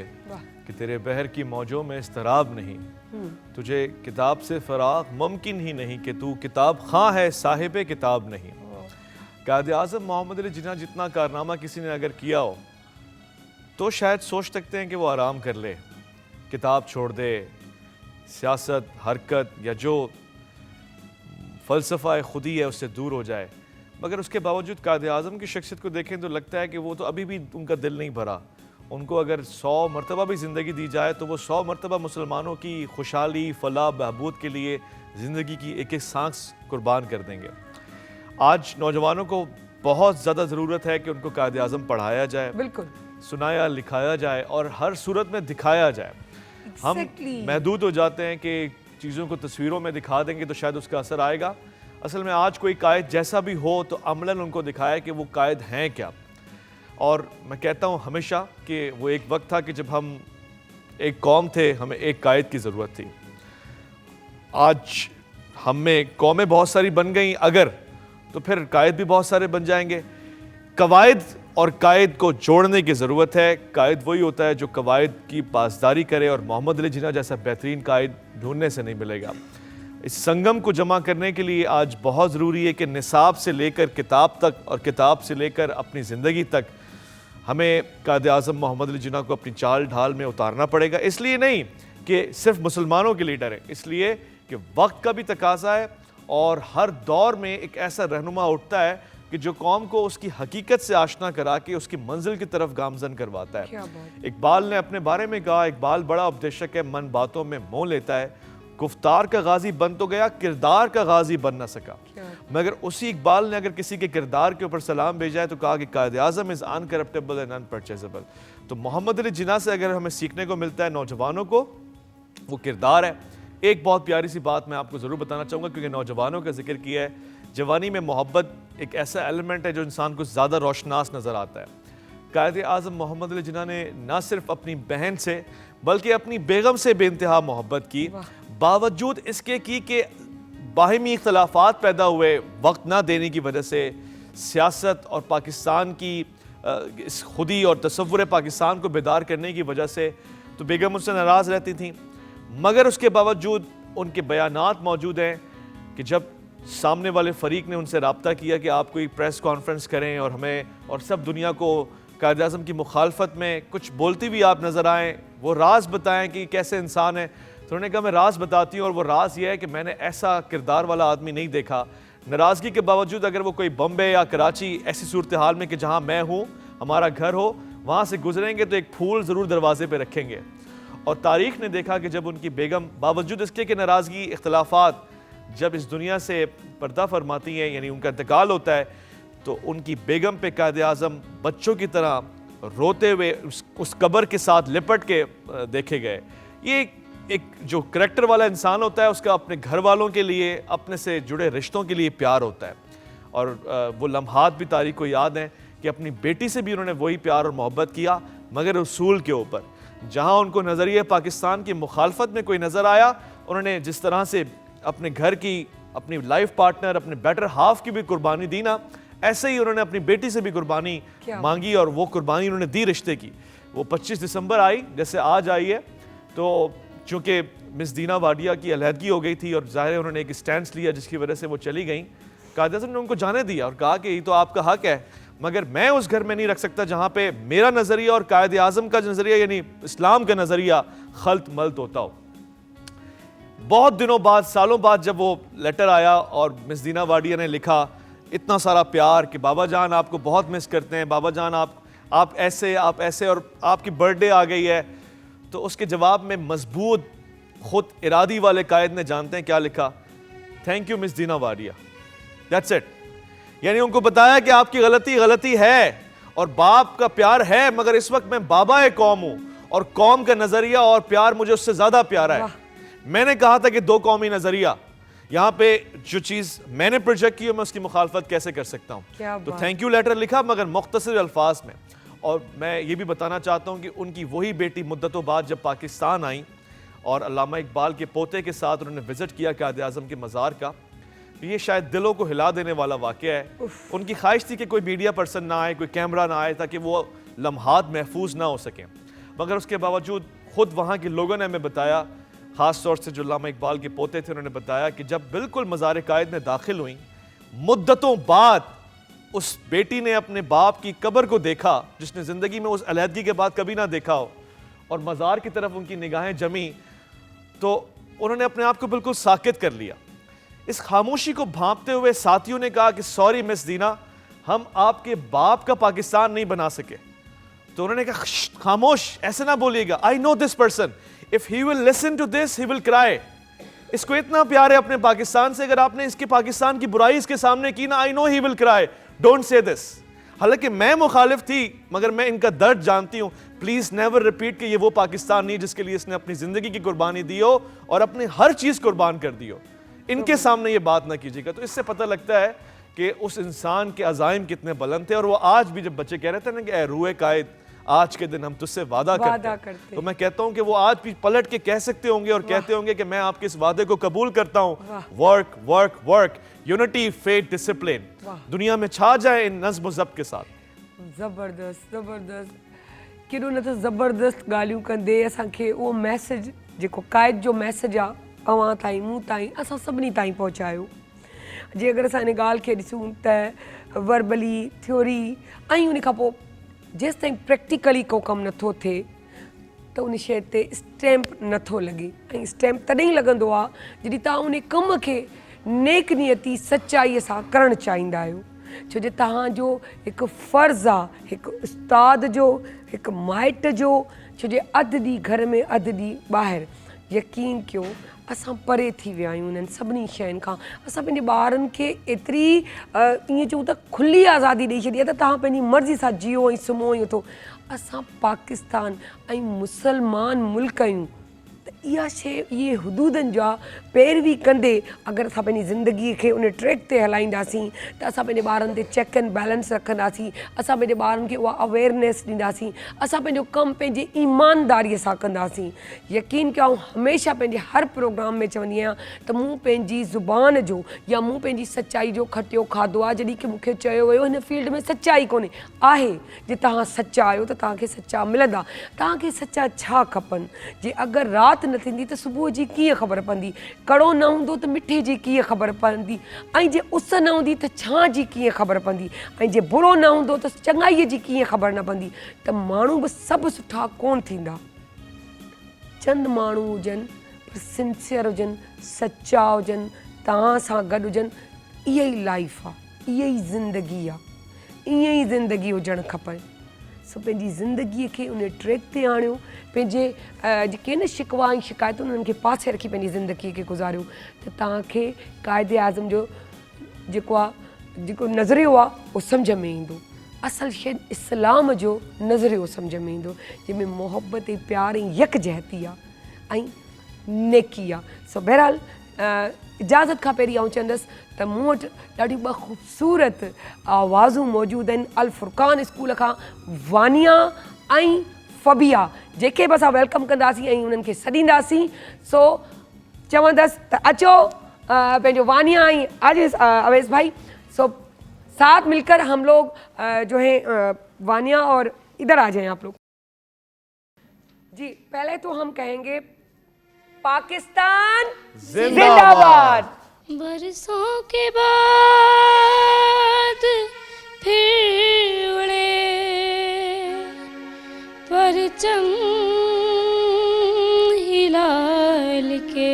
कि तेरे बहर की मौजों में इस्तराब नहीं, तुझे किताब से फराग मुमकिन ही नहीं कि तू किताब खां है साहिब किताब नहीं। क़ाइद आज़म मोहम्मद अली जिन्ना जितना कारनामा किसी ने अगर किया हो तो शायद सोच सकते हैं कि वो आराम कर ले, किताब छोड़ दे, सियासत, हरकत या जो फ़लसफ़ा खुदी है उससे दूर हो जाए। मगर उसके बावजूद क़ाइद आज़म की शख्सियत को देखें तो लगता है कि वो तो अभी भी उनका दिल नहीं भरा। उनको अगर 100 मरतबा भी ज़िंदगी दी जाए तो वो 100 मरतबा मुसलमानों की खुशहाली, फलाह, बहबूद के लिए ज़िंदगी की एक एक सांस कुर्बान कर देंगे। आज नौजवानों को बहुत ज़्यादा ज़रूरत है कि उनको क़ाइद आज़म पढ़ाया जाए, बिल्कुल सुनाया लिखाया जाए और हर सूरत में दिखाया जाए। हम महदूद हो जाते हैं कि चीज़ों को तस्वीरों में दिखा देंगे तो शायद उसका असर आएगा। असल में आज कोई कायद जैसा भी हो तो अमलन उनको दिखाया कि वो कायद हैं क्या। और मैं कहता हूँ हमेशा कि वो एक वक्त था कि जब हम एक कौम थे, हमें एक कायद की ज़रूरत थी। आज हम में कौमें बहुत सारी बन गई अगर, तो फिर कायद भी बहुत सारे बन जाएंगे। कवायद और कायद को जोड़ने की ज़रूरत है। कायद वही होता है जो कवायद की पासदारी करे, और मोहम्मद अली जिन्ना जैसा बेहतरीन कायद ढूंढने से नहीं मिलेगा। इस संगम को जमा करने के लिए आज बहुत ज़रूरी है कि निसाब से लेकर किताब तक और किताब से लेकर अपनी ज़िंदगी तक हमें क़ाइद आज़म मोहम्मद अली जिन्ना को अपनी चाल ढाल में उतारना पड़ेगा। इसलिए नहीं कि सिर्फ मुसलमानों के लीडर हैं, इसलिए कि वक्त का भी तकाजा है और हर दौर में एक ऐसा रहनुमा उठता है कि जो कौम को उसकी हकीकत से आशना करा के उसकी मंजिल की तरफ गामजन करवाता है। इकबाल ने अपने बारे में कहा, इकबाल बड़ा उपदेशक है, मन बातों में मोह लेता है, गुफ्तार का गाजी बन तो गया, किरदार का गाजी बन ना सका। मगर उसी इकबाल ने अगर किसी के किरदार के ऊपर सलाम भेजा है तो कहा कि क़ाइद आज़म इज़ अनकरप्टेबल एंड अनपरचेजेबल। तो मोहम्मद अली जिन्ना से अगर हमें सीखने को मिलता है नौजवानों को, वो किरदार है। एक बहुत प्यारी सी बात मैं आपको ज़रूर बताना चाहूँगा, क्योंकि नौजवानों का जिक्र किया है। जवानी में मोहब्बत एक ऐसा एलिमेंट है जो इंसान को ज़्यादा रोशनास नज़र आता है। क़ाइद आज़म मोहम्मद अली जिन्ना ने ना सिर्फ अपनी बहन से बल्कि अपनी बेगम से बेइंतहा मोहब्बत की, बावजूद इसके की कि बाहिमी इख्तलाफात पैदा हुए वक्त ना देने की वजह से, सियासत और पाकिस्तान की इस खुदी और तसव्वुर पाकिस्तान को बेदार करने की वजह से, तो बेगम उससे नाराज़ रहती थी। मगर उसके बावजूद उनके बयानात मौजूद हैं कि जब सामने वाले फ़रीक ने उनसे रब्ता किया कि आप कोई प्रेस कॉन्फ्रेंस करें और हमें और सब दुनिया को क़ाइद आज़म की मुखालफत में कुछ बोलती हुई आप नज़र आएँ, वो राज बताएं कि कैसे इंसान है। तो उन्होंने कहा मैं राज बताती हूँ, और वो राज ये है कि मैंने ऐसा किरदार वाला आदमी नहीं देखा। नाराज़गी के बावजूद अगर वो कोई बम्बे या कराची ऐसी सूरत हाल में कि जहाँ मैं हूँ, हमारा घर हो, वहाँ से गुजरेंगे तो एक फूल ज़रूर दरवाजे पे रखेंगे। और तारीख़ ने देखा कि जब उनकी बेगम बावजूद इसके कि नाराज़गी, इख्तलाफात जब इस दुनिया से पर्दा फरमाती हैं, यानी उनका इंतकाल होता है, तो उनकी बेगम पे क़ाइद आज़म बच्चों की तरह रोते हुए उस कब्र के साथ लिपट के देखे गए। ये एक जो करैक्टर वाला इंसान होता है उसका अपने घर वालों के लिए, अपने से जुड़े रिश्तों के लिए प्यार होता है। और वो लम्हात भी तारीख को याद हैं कि अपनी बेटी से भी उन्होंने वही प्यार और मोहब्बत किया, मगर उसूल के ऊपर। जहाँ उनको नज़रिए पाकिस्तान की मुखालफत में कोई नज़र आया, उन्होंने जिस तरह से अपने घर की, अपनी लाइफ पार्टनर, अपने बेटर हाफ की भी कुर्बानी दी ना, ऐसे ही उन्होंने अपनी बेटी से भी कुर्बानी मांगी और वो कुर्बानी उन्होंने दी रिश्ते की। वो 25 दिसंबर आई, जैसे आज आई है, तो चूँकि मिस दीना वाडिया की अलहदगी हो गई थी और ज़ाहिर है उन्होंने एक स्टैंड लिया जिसकी वजह से वो चली गई, कायद आज़म ने उनको जाने दिया और कहा कि ये तो आपका हक है, मगर मैं उस घर में नहीं रख सकता जहाँ पे मेरा नज़रिया और कायद आज़म का नज़रिया यानी इस्लाम का नज़रिया खल्त मल्त होता हो। बहुत दिनों बाद, सालों बाद जब वो लेटर आया और मिस दीना वाडिया ने लिखा इतना सारा प्यार कि बाबा जान आपको बहुत मिस करते हैं, बाबा जान आप ऐसे और आपकी बर्थडे आ गई है, तो उसके जवाब में मजबूत खुद इरादी वाले कायद ने जानते हैं क्या लिखा, thank you miss Dina Wadia, that's it. यानी उनको बताया कि आपकी गलती है और बाप का प्यार है, मगर इस वक्त मैं बाबा कौम हूं और कौम का नजरिया और प्यार मुझे उससे ज्यादा प्यारा है। मैंने कहा था कि दो कौमी नजरिया, यहाँ पे जो चीज मैंने प्रोजेक्ट की मैं उसकी मुखालफत कैसे कर सकता हूँ। तो थैंक यू लेटर लिखा मगर मुख्तसर अल्फाज में। और मैं ये भी बताना चाहता हूँ कि उनकी वही बेटी मुद्दतों बाद जब पाकिस्तान आई और अल्लामा इकबाल के पोते के साथ उन्होंने विजिट किया कायद आज़म के मज़ार का, ये शायद दिलों को हिला देने वाला वाक़या है। उनकी ख्वाहिश थी कि कोई मीडिया पर्सन ना आए, कोई कैमरा ना आए, ताकि वो लम्हात महफूज ना हो सकें, मगर उसके बावजूद खुद वहाँ के लोगों ने हमें बताया, ख़ास तौर से जो अल्लामा इकबाल के पोते थे, उन्होंने बताया कि जब बिल्कुल मज़ार कायद में दाखिल हुई, मुद्दतों बाद उस बेटी ने अपने बाप की कब्र को देखा जिसने ज़िंदगी में उस अलहदगी के बाद कभी ना देखा हो, और मज़ार की तरफ उनकी निगाहें जमी तो उन्होंने अपने आप को बिल्कुल साकित कर लिया। इस खामोशी को भांपते हुए साथियों ने कहा कि सॉरी मिस दीना, हम आपके बाप का पाकिस्तान नहीं बना सके। तो उन्होंने कहा खामोश, ऐसे ना बोलिएगा, I know this person, if he will listen to this he will cry. इसको इतना प्यार है अपने पाकिस्तान से, अगर आपने इसके पाकिस्तान की बुराई इसके सामने की ना, I know he will cry, don't say this. हालांकि मैं मुखालिफ थी मगर मैं इनका दर्द जानती हूँ। प्लीज नेवर रिपीट कि ये वो पाकिस्तान नहीं जिसके लिए इसने अपनी जिंदगी की कुर्बानी दी हो और अपनी हर चीज कुर्बान कर दी हो। इनके सामने ये बात ना कीजिएगा। तो इससे पता लगता है कि उस इंसान के अज़ाइम कितने बुलंद थे। और वो आज भी जब बच्चे कह रहे थे ना कि ए रूए कायद, आज के दिन हम तुझसे वादा करते, तो मैं कहता हूं कि वो आज भी पलट के कह सकते होंगे और कहते होंगे कि मैं आपके इस वादे को कबूल करता हूं। Work work work, unity, faith, discipline दुनिया में छा जाए इन नज़्म ज़ब्त के साथ। ज़बरदस्त ज़बरदस्त, केॾो न त ज़बरदस्त ॻाल्हियूं कंदे असांखे उहो मैसेज जेको काइद जो मैसेज आहे अवां ताईं, मूं ताईं, असां सभिनी ताईं पहुचायो। जे अगरि असां हिन ॻाल्हि खे ॾिसूं त वर्बली, थ्योरी ऐं उन खां पोइ जेसि ताईं प्रैक्टिकली को कमु नथो थिए त उन शइ ते स्टैम्प नथो लॻे। ऐं स्टैम्प तॾहिं लॻंदो आहे जॾहिं तव्हां उन कम खे नेक नियती सचाईअ सां करणु चाहींदा आहियो। छो जो तव्हांजो हिकु फ़र्ज़ु आहे, हिकु उस्ताद जो, हिकु माइट जो। छो जो अधु ॾींहुं घर में अधु ॾींहुं ॿाहिरि। यकीन कयो असां परे थी विया आहियूं इन्हनि सभिनी शयुनि खां। असां पंहिंजे ॿारनि खे एतिरी ईअं चऊं त खुली आज़ादी ॾेई छॾी आहे त तव्हां पंहिंजी मर्ज़ी सां जियो ऐं सुम्हो ऐं उथो। असां पाकिस्तान ऐं मुसलमान मुल्क आहियूं त इहा शइ, इहे हुदूदनि जा पैरवी कंदे अगरि असां पंहिंजी ज़िंदगीअ खे उन ट्रैक ते हलाईंदासीं त असां पंहिंजे ॿारनि ते चेक एंड बैलेंस रखंदासीं। असां पंहिंजे ॿारनि खे उहा अवेयरनेस ॾींदासीं। असां पंहिंजो कमु पंहिंजे ईमानदारीअ सां कंदासीं। यकीन कयो, आउं हमेशह पंहिंजे हर प्रोग्राम में चवंदी आहियां त मूं पंहिंजी ज़ुबान जो या मूं पंहिंजी सचाई जो खटियो खाधो आहे। जॾहिं की मूंखे चयो वियो हिन फील्ड में सचाई कोन्हे, आहे। जे तव्हां सचा आहियो त तव्हांखे सचा मिलंदा। तव्हांखे सचा छा खपनि? जे अगरि राति न थींदी त सुबुह जी कीअं ख़बर पवंदी? कड़ो न हूंदो त मिठे जी कीअं ख़बर पवंदी? ऐं जे उस न हूंदी त छां जी कीअं ख़बर पवंदी? ऐं जे बुरो न हूंदो त चङाईअ जी कीअं ख़बर न पवंदी? त माण्हू बि सभु सुठा कोन थींदा। चंद माण्हू हुजनि पर सिंसियर हुजनि, सचा हुजनि, तव्हां सां गॾु हुजनि। इहा ई लाइफ आहे, इहा ई ज़िंदगी आहे, ईअं ई ज़िंदगी हुजणु खपे। सो पंहिंजी ज़िंदगीअ खे उन ट्रैक ते आणियो। पंहिंजे जेके न शिकवा ऐं शिकायतूं उन्हनि खे पासे रखी पंहिंजी ज़िंदगीअ खे गुज़ारियो त तव्हांखे काइदे आज़म जो जेको आहे, जेको नज़रियो आहे उहो सम्झ में ईंदो। असल शइ इस्लाम जो नज़रियो सम्झ में ईंदो, जंहिंमें मोहबत ऐं प्यार ऐं यकजहती आहे ऐं नेकी आहे। सो बहरहाल इजाज़त खां पहिरीं आउं चवंदसि त मूं वटि ॾाढियूं ॿ ख़ूबसूरत आवाज़ूं मौजूदु आहिनि अल फुरक़ान स्कूल खां वानिया ऐं फबिया, जेके बि असां वेलकम कंदासीं ऐं उन्हनि खे सॾींदासीं। सो चवंदसि त अचो पंहिंजो वानिया ऐं अवैस भाई, सो साथ मिलकर हम लोग जो है वानिया और इधर आ जाएं आप लोग। जी पहले तो हम कहेंगे पाकिस्तान जिंदाबाद। बरसों के बाद फिर उड़े परचम हिलाल के,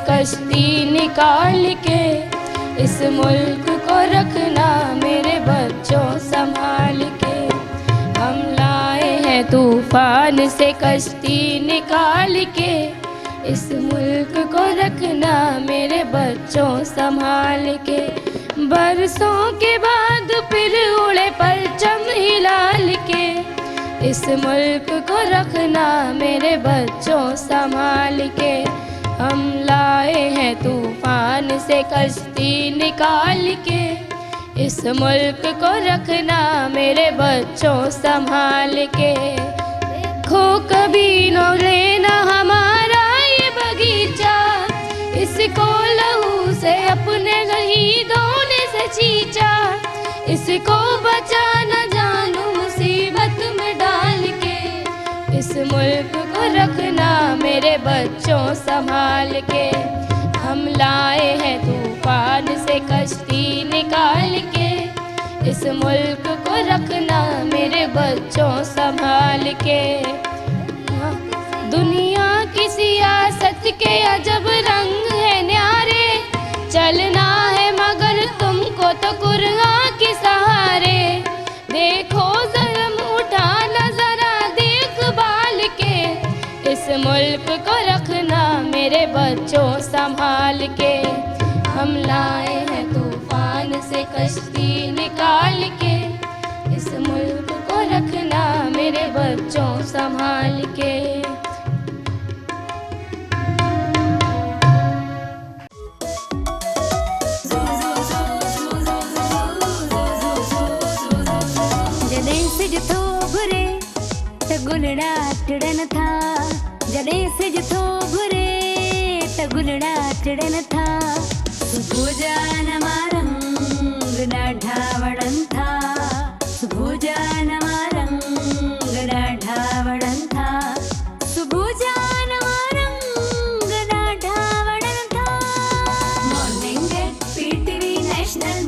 कश्ती निकाल के इस मुल्क को रखना मेरे बच्चों संभाल के। हम लाए हैं तूफान से कश्ती निकाल के इस मुल्क को रखना मेरे बच्चों संभाल के। बरसों के बाद फिर उड़े परचम हिलाल के इस मुल्क को रखना मेरे बच्चों संभाल के। हम लाए हैं तूफान से कश्ती निकाल के इस मुल्क को रखना मेरे बच्चों संभाल के। देखो कभी न लेना हमारा ये बगीचा, इसको लहू से अपने शहीदों ने से सींचा, इसको बचाना जानू मुसीबत में डाल के इस मुल्क को रखना मेरे बच्चों संभाल के। हम लाए हैं तूफान से कश्ती निकाल के इस मुल्क को रखना मेरे बच्चों संभाल के। दुनिया की सियासत के अजब रंग है न्यारे, चलना है मगर तुमको तो कुरान के सहारे। देखो ज़ल्म उठाना जरा देखभाल के इस मुल्क को रखना मेरे बच्चों संभाल के। हम लाए हैं तूफान से कश्ती निकाल के इस मुल्क को रखना मेरे बच्चों संभाल के। जॾहिं सिज थो घुरे त गुलड़ा टिड़न था, जॾहिं सिज थो घुरे त गुलड़ा टिड़न था। सुबुह जा नवां रंग ॾाढा वणनि था, सुबुह जा नवां रंग ॾाढा वणनि था, सुबुह जा नवां रंग ॾाढा वणनि था। Morning eight PTV national